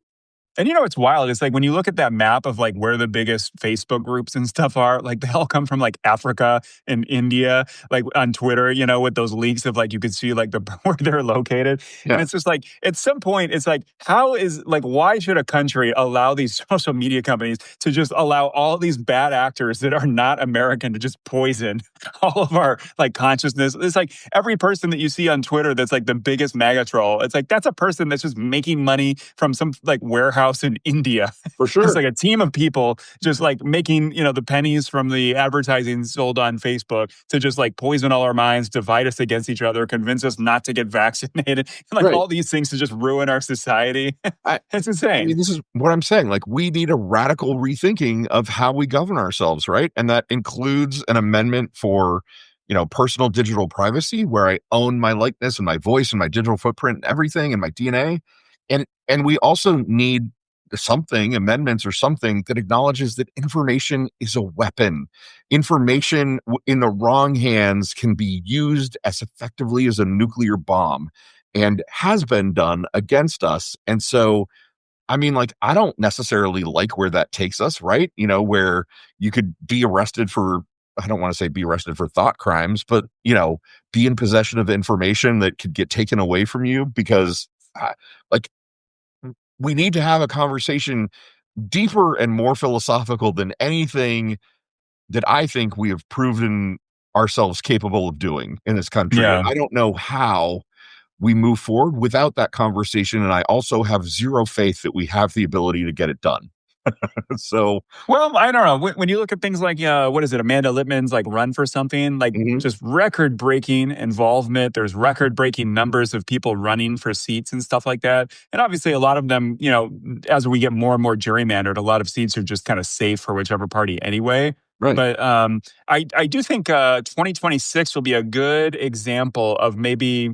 And it's wild. It's like when you look at that map of like where the biggest Facebook groups and stuff are, like they all come from like Africa and India, like on Twitter, with those leaks of like you could see like the where they're located. And Yeah, it's just like at some point, it's like, why should a country allow these social media companies to just allow all these bad actors that are not American to just poison all of our like consciousness? It's like every person that you see on Twitter that's like the biggest MAGA troll, it's like that's a person that's just making money from some like warehouse in India. for It's sure. like a team of people just like making, the pennies from the advertising sold on Facebook to just like poison all our minds, divide us against each other, convince us not to get vaccinated, and like Right. all these things to just ruin our society. I, It's I mean, insane. this is what I'm saying. Like, we need a radical rethinking of how we govern ourselves, right? And that includes an amendment for, personal digital privacy, where I own my likeness and my voice and my digital footprint and everything and my DNA. And we also need amendments or something that acknowledges that information is a weapon. Information in the wrong hands can be used as effectively as a nuclear bomb and has been done against us. And so, I mean, like, I don't necessarily like where that takes us, right? Where you could be arrested for, I don't want to say be arrested for thought crimes, but, be in possession of information that could get taken away from you because, like, we need to have a conversation deeper and more philosophical than anything that I think we have proven ourselves capable of doing in this country. And Yeah. I don't know how we move forward without that conversation. And I also have zero faith that we have the ability to get it done. So, Well, I don't know. When you look at things like, what is it, Amanda Littman's like run for something, like mhm, just record breaking involvement. There's record breaking numbers of people running for seats and stuff like that. And obviously, a lot of them, as we get more and more gerrymandered, a lot of seats are just kind of safe for whichever party anyway. right. But I do think 2026 will be a good example of maybe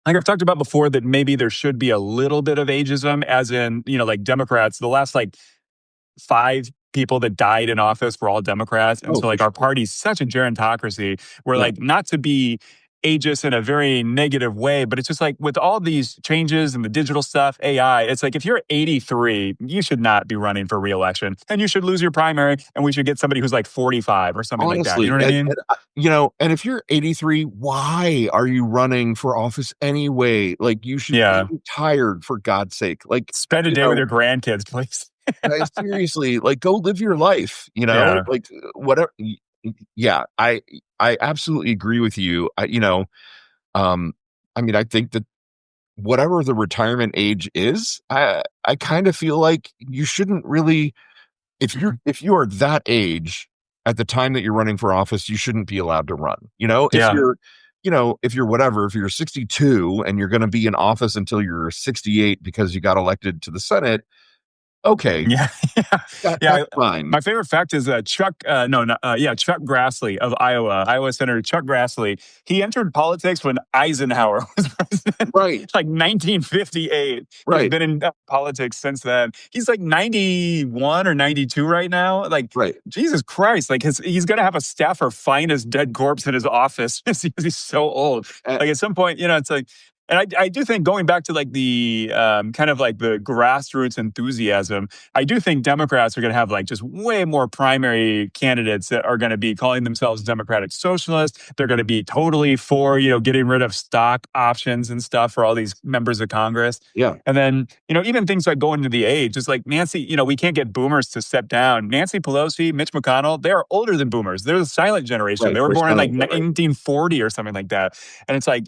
like I've talked about before, that maybe there should be a little bit of ageism, as in, like Democrats, the last like five people that died in office were all Democrats. And Oh, so for like our sure. party's such a gerontocracy where Yeah. like not to be ageist in a very negative way, but it's just like with all these changes and the digital stuff, AI, it's like if you're 83, you should not be running for reelection and you should lose your primary and we should get somebody who's like 45 or something like that. You Honestly, know what I mean? and if you're 83, why are you running for office anyway? Like, you should be Yeah. retired, for God's sake. Like, Spend a you day with know, your grandkids, please. seriously, like, go live your life, Yeah. like, whatever. Yeah, I absolutely agree with you. Um, I mean, I think that whatever the retirement age is, I kind of feel like you shouldn't really, if you are that age at the time that you're running for office, you shouldn't be allowed to run. If Yeah. you're whatever, if you're 62 and you're going to be in office until you're 68 because you got elected to the Senate, Okay, Yeah, yeah, yeah. that's fine. My favorite fact is Chuck. No, no, yeah, Chuck Grassley of Iowa, Iowa Senator Chuck Grassley. He entered politics when Eisenhower was president, Right, like 1958. He's right, been in politics since then. He's like 91 or 92 right now. Like right. Jesus Christ, like he's gonna have a staffer find his dead corpse in his office because he's so old. Uh, Like at some point, it's like. And I do think going back to like the kind of like the grassroots enthusiasm, I do think Democrats are going to have like just way more primary candidates that are going to be calling themselves Democratic Socialists. They're going to be totally for, getting rid of stock options and stuff for all these members of Congress. yeah, And then, even things like going to the age, just like Nancy, we can't get boomers to step down. Nancy Pelosi, Mitch McConnell, they are older than boomers. They're the silent generation. right. They were They're born in like silent, right? 1940 or something like that. And it's like,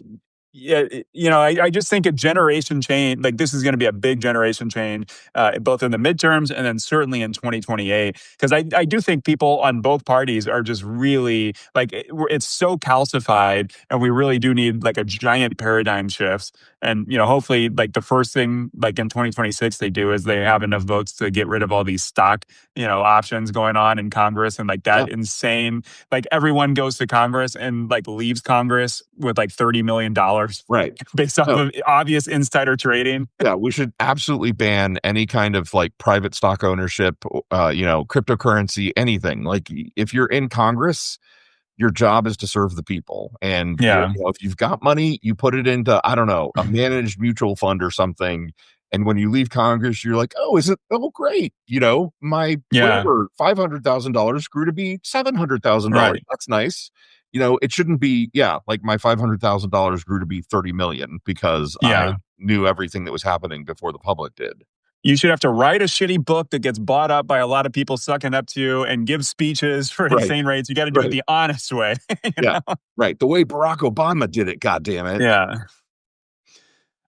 yeah, I just think a generation change, like this is going to be a big generation change, both in the midterms and then certainly in 2028. Because I do think people on both parties are just really like, it's so calcified and we really do need like a giant paradigm shift. And, hopefully like the first thing like in 2026 they do is they have enough votes to get rid of all these stock, options going on in Congress and like Yeah, that insane, like everyone goes to Congress and like leaves Congress with like $30 million right. based off No, of obvious insider trading. yeah, we should absolutely ban any kind of like private stock ownership, cryptocurrency, anything. Like if you're in Congress, your job is to serve the people. And Yeah. if you've got money, you put it into, I don't know, a managed mutual fund or something. And when you leave Congress, you're like, oh, is it? Oh, great. My Yeah. whatever $500,000 grew to be $700,000. Right. That's nice. It shouldn't be, yeah, like my $500,000 grew to be 30 million because I Yeah. knew everything that was happening before the public did. You should have to write a shitty book that gets bought up by a lot of people sucking up to you and give speeches for Right. insane rates. You got to do it Right. the honest way. you Yeah. know? Right. The way Barack Obama did it, God damn it. Yeah.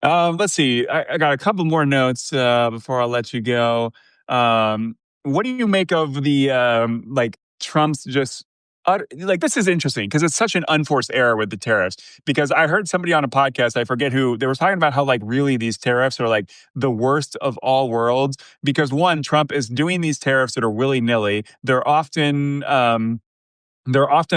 Let's see. I got a couple more notes before I let you go. What do you make of the like Trump's just like this is interesting because it's such an unforced error with the tariffs. Because I heard somebody on a podcast, I forget who, they were talking about how like really these tariffs are like the worst of all worlds. Because one, Trump is doing these tariffs that are willy nilly. They're often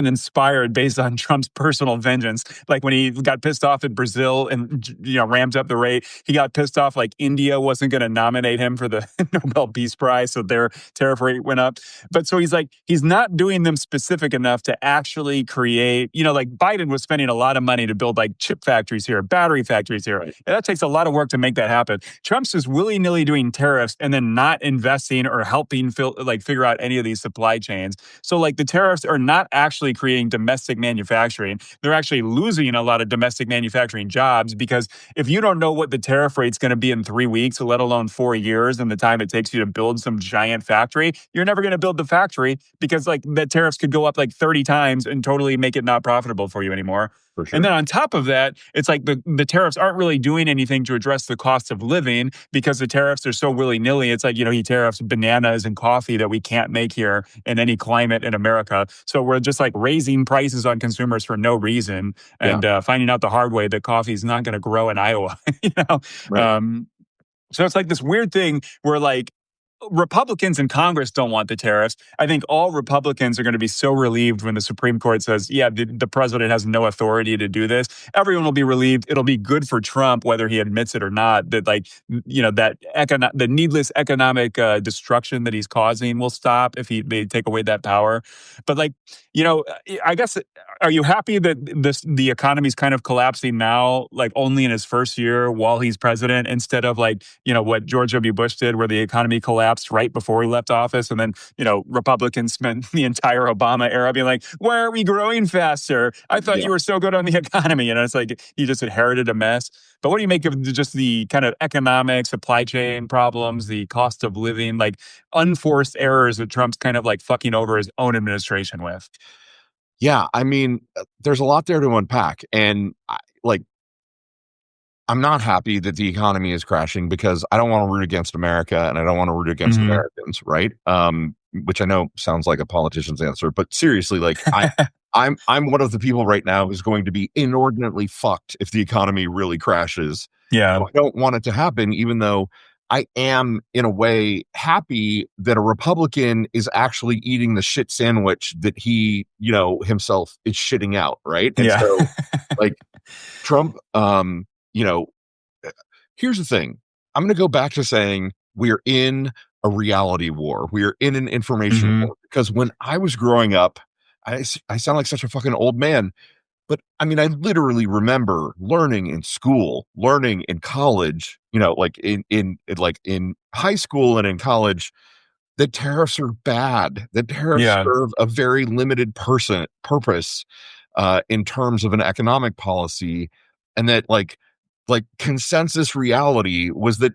inspired based on Trump's personal vengeance. Like when he got pissed off at Brazil and ramped up the rate, he got pissed off like India wasn't going to nominate him for the Nobel Peace Prize, so their tariff rate went up. But so he's not doing them specific enough to actually create. Like Biden was spending a lot of money to build like chip factories here, battery factories here. Right. And that takes a lot of work to make that happen. Trump's just willy nilly doing tariffs and then not investing or helping figure out any of these supply chains. So like the tariffs are not actually creating domestic manufacturing. They're actually losing a lot of domestic manufacturing jobs because if you don't know what the tariff rate's going to be in 3 weeks, let alone 4 years and the time it takes you to build some giant factory, you're never going to build the factory because like the tariffs could go up like 30 times and totally make it not profitable for you anymore. For sure. And then on top of that, it's like the tariffs aren't really doing anything to address the cost of living because the tariffs are so willy-nilly. It's like, he tariffs bananas and coffee that we can't make here in any climate in America. So we're just like raising prices on consumers for no reason Yeah. and finding out the hard way that coffee is not going to grow in Iowa. Right. So it's like this weird thing where like Republicans in Congress don't want the tariffs. I think all Republicans are going to be so relieved when the Supreme Court says, yeah, the president has no authority to do this. Everyone will be relieved. It'll be good for Trump, whether he admits it or not, that like, the needless economic destruction that he's causing will stop if they take away that power. But like, I guess, are you happy that the economy's kind of collapsing now, like only in his first year while he's president, instead of like, what George W. Bush did, where the economy collapsed right before he left office. And then, Republicans spent the entire Obama era being like, why are we growing faster? I thought Yeah. you were so good on the economy. It's like he just inherited a mess. But what do you make of just the kind of economic supply chain problems, the cost of living, like unforced errors that Trump's kind of like fucking over his own administration with? Yeah. I mean, there's a lot there to unpack. And I'm not happy that the economy is crashing because I don't want to root against America and I don't want to root against Americans, right? Which I know sounds like a politician's answer, but seriously, like I'm one of the people right now who's going to be inordinately fucked if the economy really crashes. Yeah. So I don't want it to happen, even though I am in a way happy that a Republican is actually eating the shit sandwich that he, himself is shitting out, right? And Yeah. so, like, Trump, you know, here's the thing. I'm going to go back to saying we're in a reality war. We're in an information Hmm. war because when I was growing up, I sound like such a fucking old man, but I mean, I literally remember learning in school, learning in college, like in high school and in college, that tariffs are bad. That tariffs Yeah. serve a very limited purpose in terms of an economic policy, and that like consensus reality was that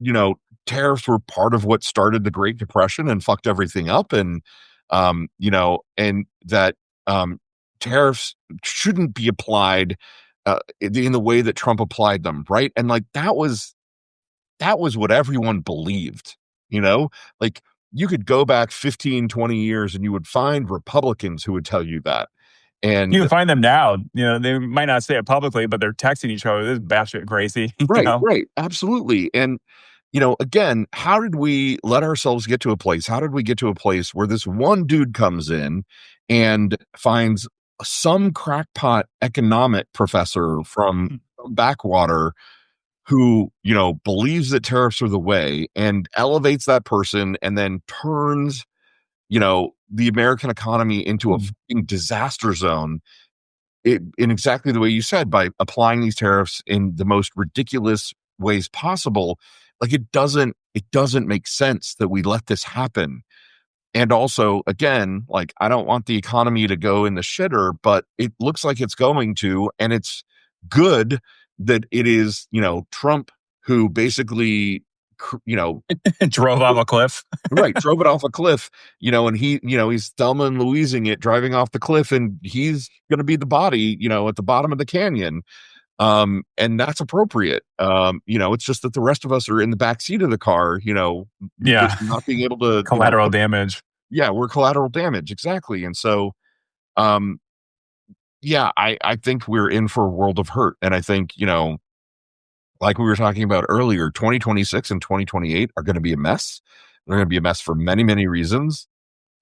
you know tariffs were part of what started the Great Depression and fucked everything up, and that um, tariffs shouldn't be applied in the way that Trump applied them, right? And like that was what everyone believed, you know? Like you could go back 15, 20 years and you would find Republicans who would tell you that. You And can find them now. They might not say it publicly, but they're texting each other. This is batshit crazy. right, right, absolutely. And again, how did we let ourselves get to a place? How did we get to a place where this one dude comes in and finds some crackpot economic professor from some backwater who, believes that tariffs are the way and elevates that person and then turns, the American economy into a fucking disaster zone in exactly the way you said, by applying these tariffs in the most ridiculous ways possible. Like it doesn't make sense that we let this happen. And also, again, like I don't want the economy to go in the shitter, but it looks like it's going to, and it's good that it is, Trump who basically, you know, Drove off a cliff. right, drove it off a cliff, and he's Thelma and Louising it, driving off the cliff, and he's going to be the body, at the bottom of the canyon. And that's appropriate. It's just that the rest of us are in the back seat of the car, Yeah. not being able to, Collateral damage. yeah, we're collateral damage. Exactly. And so, um, yeah, I think we're in for a world of hurt. And I think, like we were talking about earlier, 2026 and 2028 are going to be a mess. They're going to be a mess for many, many reasons.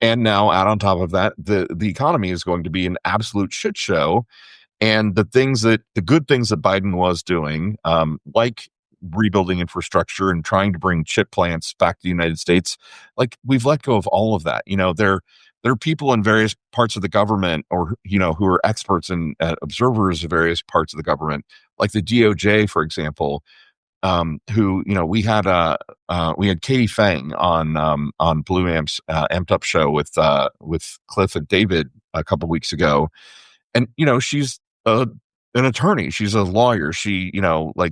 And now add on top of that, the economy is going to be an absolute shit show. And the good things that Biden was doing, like rebuilding infrastructure and trying to bring chip plants back to the United States, like we've let go of all of that. There are people in various parts of the government, or who are experts and observers of various parts of the government, like the DOJ, for example, who we had Katie Fang on Blue Amp's Amped Up show with Cliff and David a couple weeks ago, and she's an attorney, she's a lawyer, she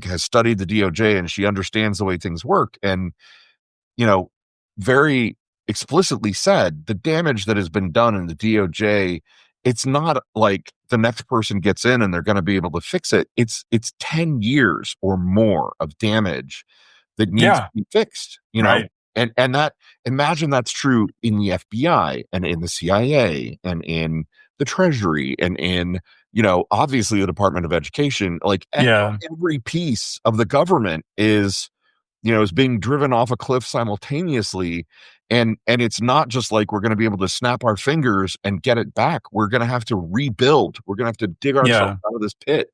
has studied the DOJ and she understands the way things work, and very explicitly said the damage that has been done in the DOJ, it's not like the next person gets in and they're going to be able to fix it. It's 10 years or more of damage that needs to Yeah. be fixed, Right. and that, imagine that's true in the FBI and in the CIA and in the Treasury and in, obviously the Department of Education. Like Yeah. every piece of the government is being driven off a cliff simultaneously. And it's not just like we're going to be able to snap our fingers and get it back. We're going to have to rebuild. We're going to have to dig ourselves Yeah. out of this pit.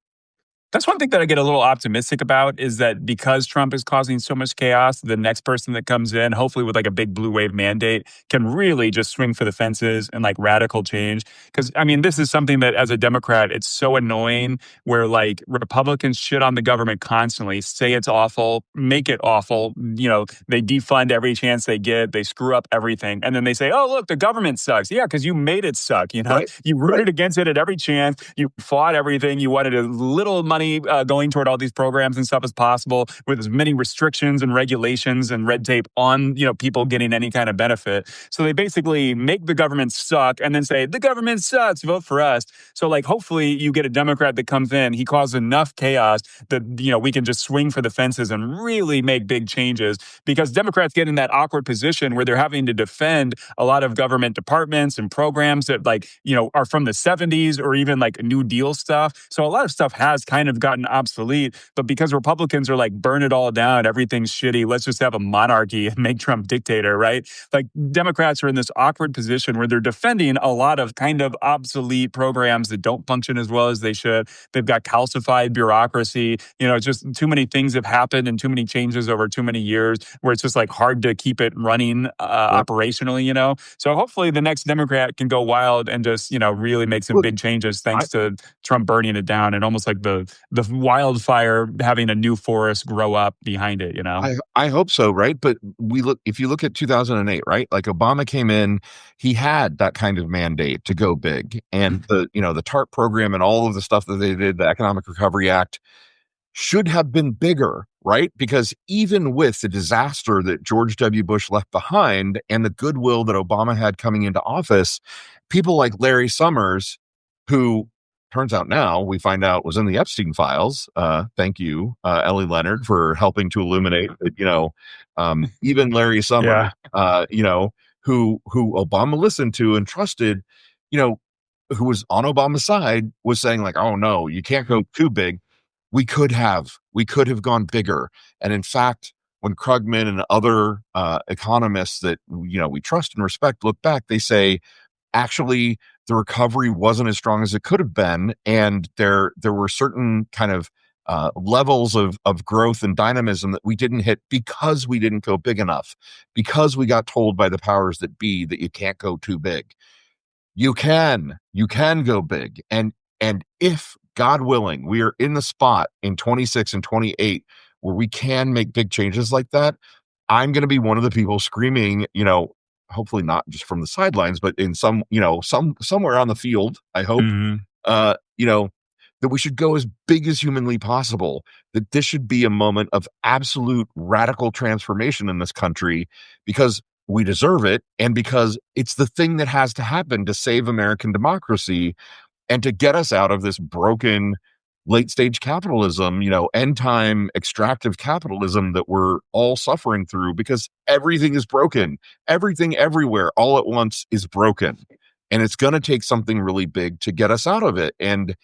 That's one thing that I get a little optimistic about, is that because Trump is causing so much chaos, the next person that comes in, hopefully with like a big blue wave mandate, can really just swing for the fences and like radical change. Because I mean, this is something that as a Democrat, it's so annoying, where like Republicans shit on the government constantly, say it's awful, make it awful. They defund every chance they get, they screw up everything. And then they say, oh, look, the government sucks. Yeah, because you made it suck. Right. You rooted Right. against it at every chance. You fought everything. You wanted as little money going toward all these programs and stuff as possible, with as many restrictions and regulations and red tape on people getting any kind of benefit. So they basically make the government suck and then say the government sucks, vote for us. So like hopefully you get a Democrat that comes in, he causes enough chaos that we can just swing for the fences and really make big changes, because Democrats get in that awkward position where they're having to defend a lot of government departments and programs that are from the 70s or even like New Deal stuff. So a lot of stuff has kind kind of gotten obsolete. But because Republicans are like, burn it all down, everything's shitty, let's just have a monarchy and make Trump dictator, right? Like Democrats are in this awkward position where they're defending a lot of kind of obsolete programs that don't function as well as they should. They've got calcified bureaucracy. Just too many things have happened and too many changes over too many years where it's just like hard to keep it running Yep. operationally. So hopefully the next Democrat can go wild and just, really make some Look, big changes I, thanks to Trump burning it down and almost like the wildfire having a new forest grow up behind it. I hope so, right? But if you look at 2008, right? Like Obama came in, he had that kind of mandate to go big, and the TARP program and all of the stuff that they did, the Economic Recovery Act, should have been bigger, right? Because even with the disaster that George W. Bush left behind and the goodwill that Obama had coming into office, people like Larry Summers, who turns out now we find out was in the Epstein files. Thank you, Ellie Leonard, for helping to illuminate that, even Larry Summers, Yeah. Who Obama listened to and trusted, who was on Obama's side, was saying like, oh no, you can't go too big. We could have gone bigger. And in fact, when Krugman and other economists that we trust and respect look back, they say actually the recovery wasn't as strong as it could have been, and there were certain kind of levels of growth and dynamism that we didn't hit because we didn't go big enough, because we got told by the powers that be that you can't go too big. You can go big, and if God willing, we are in the spot in 26 and 28 where we can make big changes like that. I'm going to be one of the people screaming, hopefully not just from the sidelines, but in somewhere on the field, I hope, Hmm. uh, you know, that we should go as big as humanly possible, that this should be a moment of absolute radical transformation in this country because we deserve it and because it's the thing that has to happen to save American democracy and to get us out of this broken late stage capitalism, end time extractive capitalism that we're all suffering through because everything is broken. Everything everywhere all at once is broken. And it's going to take something really big to get us out of it. And,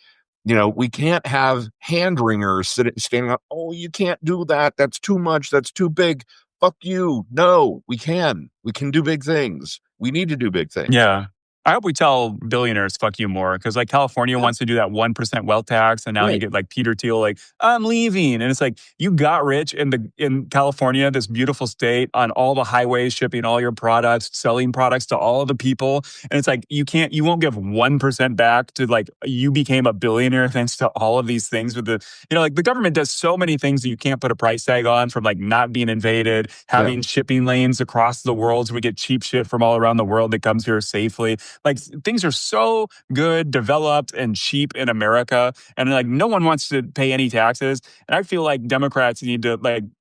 we can't have hand wringers standing up. Oh, you can't do that. That's too much. That's too big. Fuck you. No, we can. We can do big things. We need to do big things. Yeah. I hope we tell billionaires fuck you more because like California Yeah, wants to do that 1% wealth tax. And now you right. get like Peter Thiel, like, I'm leaving. And it's like, you got rich in California, this beautiful state, on all the highways, shipping all your products, selling products to all of the people. And it's like, you won't give 1% back to like, you became a billionaire thanks to all of these things with like the government does so many things that you can't put a price tag on, from like not being invaded, Yeah, having shipping lanes across the world so we get cheap shit from all around the world that comes here safely. Like things are so good, developed, and cheap in America, and like no one wants to pay any taxes. And I feel like Democrats need to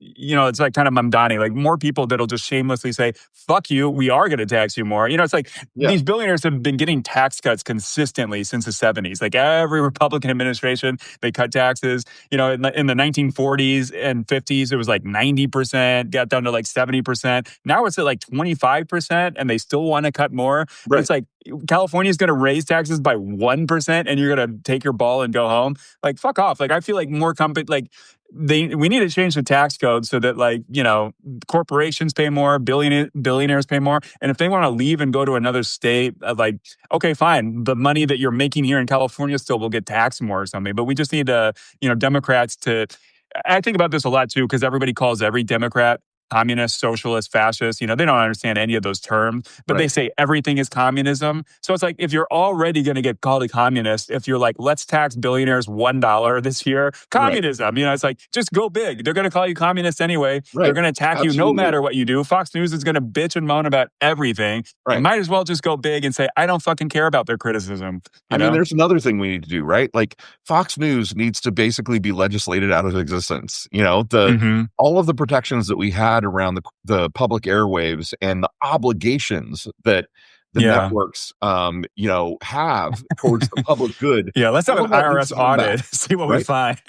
it's like kind of Mamdani, like more people that'll just shamelessly say, "Fuck you, we are going to tax you more." It's like yeah, these billionaires have been getting tax cuts consistently since the '70s. Like every Republican administration, they cut taxes. In the 1940s and 50s, it was like 90%, got down to like 70%. Now it's at like 25%, and they still want to cut more. And right. it's like California is going to raise taxes by 1% and you're going to take your ball and go home. Like, fuck off. Like, I feel like more company, like, we need to change the tax code so that corporations pay more, billionaires pay more. And if they want to leave and go to another state, okay, fine. The money that you're making here in California still will get taxed more or something. But we just need Democrats to, I think about this a lot too, because everybody calls every Democrat communist, socialist, fascist. They don't understand any of those terms, but they Right. say everything is communism. So it's like, if you're already going to get called a communist, if you're like, let's tax billionaires $1 this year, Right. communism, it's like, just go big. They're going to call you communist anyway. They're Right. going to attack you no Absolutely. matter what you do. Fox News is going to bitch and moan about everything. You Right. might as well just go big and say, I don't fucking care about their criticism, I mean, there's another thing we need to do, right? Like Fox News needs to basically be legislated out of existence. Mm-hmm. All of the protections that we had around the public airwaves and the obligations that the Yeah. networks, have towards the public good. Yeah, let's have All an of that needs IRS to come back, audit, see what we right? find.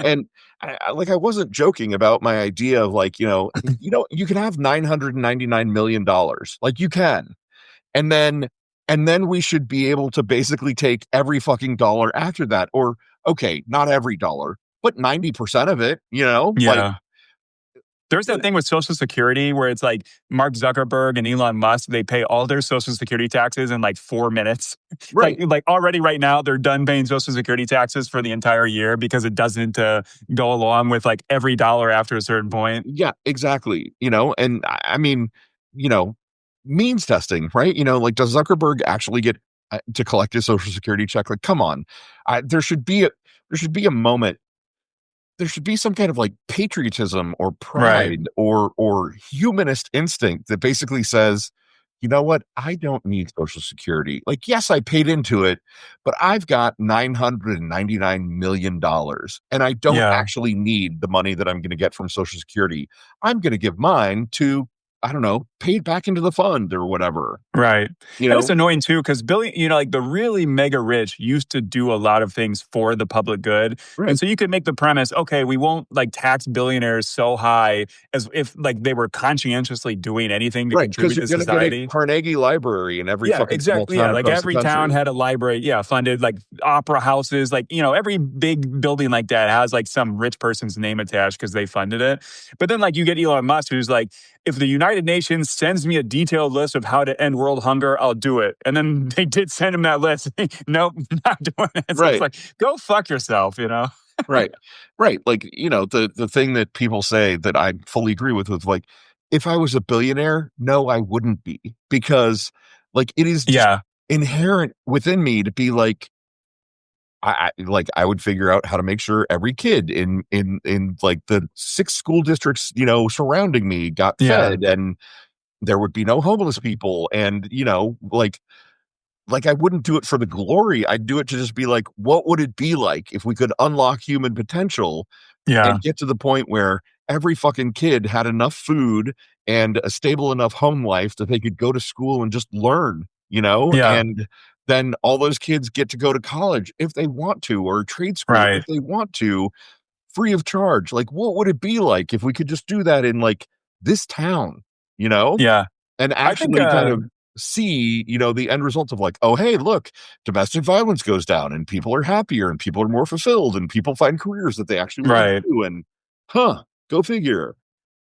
And I wasn't joking about my idea of like, you can have $999 million, like you can. And then we should be able to basically take every fucking dollar after that, or Okay, not every dollar, but 90% of it, you know, like, Yeah. There's that but thing with Social Security where it's like Mark Zuckerberg and Elon Musk, they pay all their Social Security taxes in like 4 minutes. right. Like already right now, they're done paying Social Security taxes for the entire year because it doesn't go along with like every dollar after a certain point. Yeah, exactly. You know, and I mean, you know, means testing, right? You know, like does Zuckerberg actually get to collect his social security check? Like, come on. There should be a moment, there should be some kind of like patriotism or Right. pride or humanist instinct that basically says, you know what, I don't need social security. Like, yes, I paid into it, but I've got $999 million and I don't Yeah. actually need the money that I'm going to get from social security. I'm going to give mine to, I don't know, pay it back into the fund or whatever, Right. you And it's know. annoying too, because like the really mega rich used to do a lot of things for the public good. And Right. so you could make the premise, okay, we won't like tax billionaires so high as if like they were conscientiously doing anything to Right, because contribute you're to going to get a society. Carnegie Library in every Yeah, fucking small exactly. town Yeah, like across the every town country. had a library. Yeah, funded like opera houses. Like every big building like that has like some rich person's name attached because they funded it. But then like you get Elon Musk, who's like, if the United Nations sends me a detailed list of how to end world hunger, I'll do it. And then they did send him that list. Nope, not doing it. So it's Right. like, go fuck yourself. Right. Right. Like, you know, the thing that people say that I fully agree with like, if I was a billionaire, no, I wouldn't be because like it is just Yeah, inherent within me to be like, I would figure out how to make sure every kid in like the 6 school districts, you know, surrounding me got yeah, fed and there would be no homeless people. And, you know, like I wouldn't do it for the glory. I'd do it to just be like, what would it be like if we could unlock human potential yeah, and get to the point where every fucking kid had enough food and a stable enough home life that they could go to school and just learn, you know? yeah, And then all those kids get to go to college if they want to, or trade school if right. they want to, free of charge. Like, what would it be like if we could just do that in like this town, you know? Yeah. And I think, actually kind of see, you know, the end result of like, oh, hey, look, domestic violence goes down and people are happier and people are more fulfilled and people find careers that they actually want to right. do. And huh, go figure.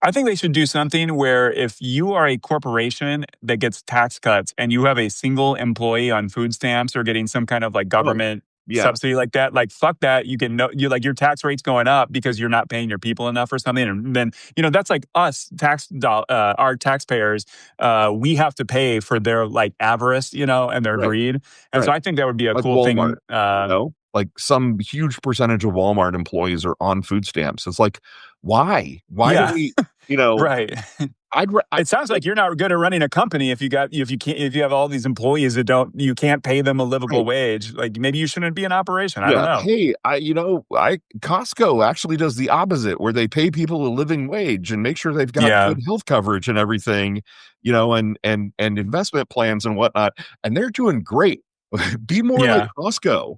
I think they should do something where if you are a corporation that gets tax cuts and you have a single employee on food stamps or getting some kind of like Oh, government yeah, subsidy like that, like fuck that. You can know you like your tax rate's going up because you're not paying your people enough or something. And then, that's like us our taxpayers. We have to pay for their like avarice, and their right, greed. And so right. I think that would be a Like cool Walmart, thing. you know, like some huge percentage of Walmart employees are on food stamps. It's like, why? Why do Yeah, we, you know, right. I It sounds like, like you're not good at running a company if you have all these employees that don't you can't pay them a livable right. wage. Like maybe you shouldn't be in operation. I don't Yeah. know. Hey, I Costco actually does the opposite where they pay people a living wage and make sure they've got Yeah, good health coverage and everything, you know, and investment plans and whatnot. And they're doing great. Be more like yeah. Costco.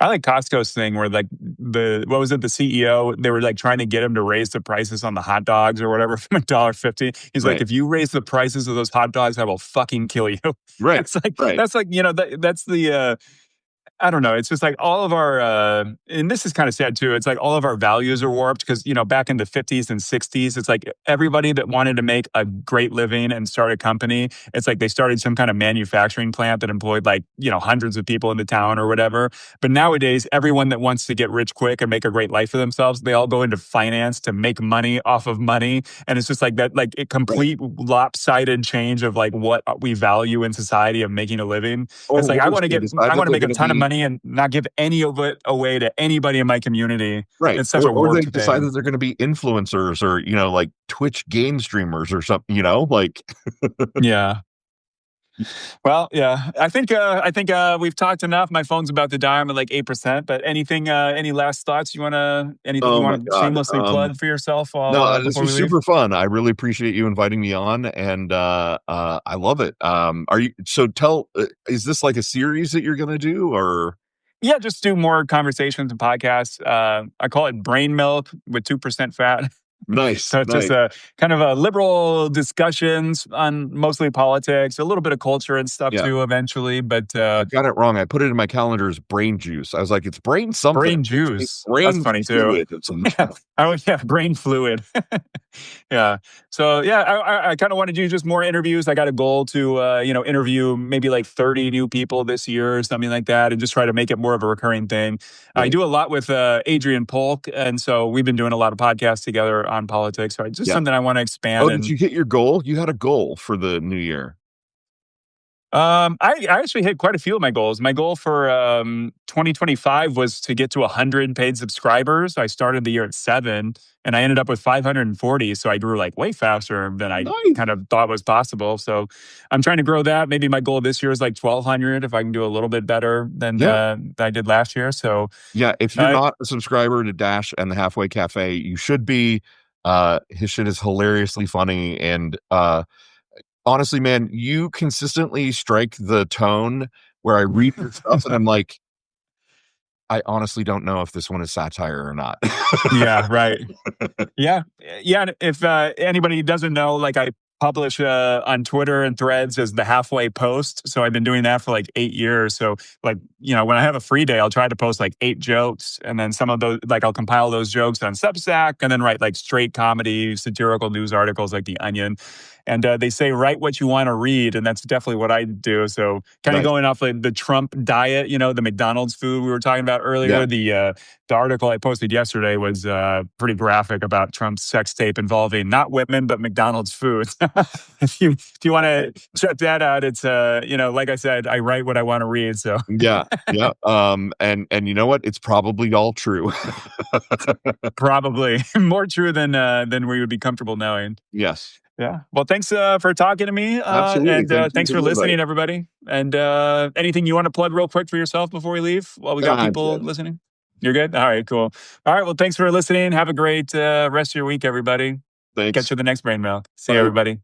I like Costco's thing where like what was it, the CEO, they were like trying to get him to raise the prices on the hot dogs or whatever from $1.50. He's like, Right. if you raise the prices of those hot dogs, I will fucking kill you. Right. It's like Right. that's the I don't know. It's just like all of our, and this is kind of sad too. It's like all of our values are warped because, back in the 50s and 60s, it's like everybody that wanted to make a great living and start a company, it's like they started some kind of manufacturing plant that employed like, hundreds of people in the town or whatever. But nowadays, everyone that wants to get rich quick and make a great life for themselves, they all go into finance to make money off of money. And it's just like that, like a Right. complete lopsided change of like what we value in society of making a living. Or It's like worse, they I decide want that to they're make a going to ton of be money and not give any of it away to anybody in my community. right. It's such a Or they warped decide thing. that they're going to be influencers or, you know, like Twitch game streamers or something, you know, like Yeah. Well, yeah. I think we've talked enough. My phone's about to die. I'm at like 8%. But any last thoughts anything you oh my want to God. shamelessly plug for yourself No, while this before we was leave? super fun. I really appreciate you inviting me on, and I love it. Are you so? Tell is this like a series that you're gonna do, or Yeah, just do more conversations and podcasts. I call it brain milk with 2% fat. Nice, So it's just nice. a kind of a liberal discussions on mostly politics, a little bit of culture and stuff Yeah. too eventually, but I got it wrong. I put it in my calendar as brain juice. I was like, it's brain something. brain It's juice. That's brain funny too. fluid of some Yeah. kind. Oh yeah, brain fluid. Yeah. So yeah, I kind of want to do just more interviews. I got a goal to interview maybe like 30 new people this year or something like that, and just try to make it more of a recurring thing. I Right. do a lot with Adrian Polk, and so we've been doing a lot of podcasts together on politics. So it's just Yeah. something I want to expand Oh, did and you hit your goal? You had a goal for the new year. I actually hit quite a few of my goals. My goal for 2025 was to get to 100 paid subscribers. I started the year at 7 and I ended up with 540. So I grew like way faster than I Nice. kind of thought was possible. So I'm trying to grow that. Maybe my goal this year is like 1,200 if I can do a little bit better Yeah. than I did last year. So Yeah. If you're uh, not a subscriber to Dash and the Halfway Cafe, you should be. His shit is hilariously funny. And honestly, man, you consistently strike the tone where I read your stuff and I'm like, I honestly don't know if this one is satire or not. yeah, right. Yeah, yeah. And if anybody doesn't know, like I publish on Twitter and Threads as the Halfway Post. So I've been doing that for like 8 years. So like when I have a free day, I'll try to post like 8 jokes, and then some of those like I'll compile those jokes on Substack, and then write like straight comedy, satirical news articles like The Onion. And they say write what you want to read, and that's definitely what I do. So kind of Nice. going off like the Trump diet, the McDonald's food we were talking about earlier. Yeah. The article I posted yesterday was pretty graphic about Trump's sex tape involving not women but McDonald's food. if you want to check that out, it's like I said, I write what I want to read. So Yeah. Yeah. And you know what? It's probably all true. probably more true than we would be comfortable knowing. Yes. Yeah. Well, thanks for talking to me, Absolutely. and Thank you thanks for for the invite. listening, everybody. And anything you want to plug real quick for yourself before we leave while we got I'm people good. listening? You're good? All right, cool. All right. Well, thanks for listening. Have a great rest of your week, everybody. Catch Thanks. you in the next Brain Mail. See you, Bye. everybody.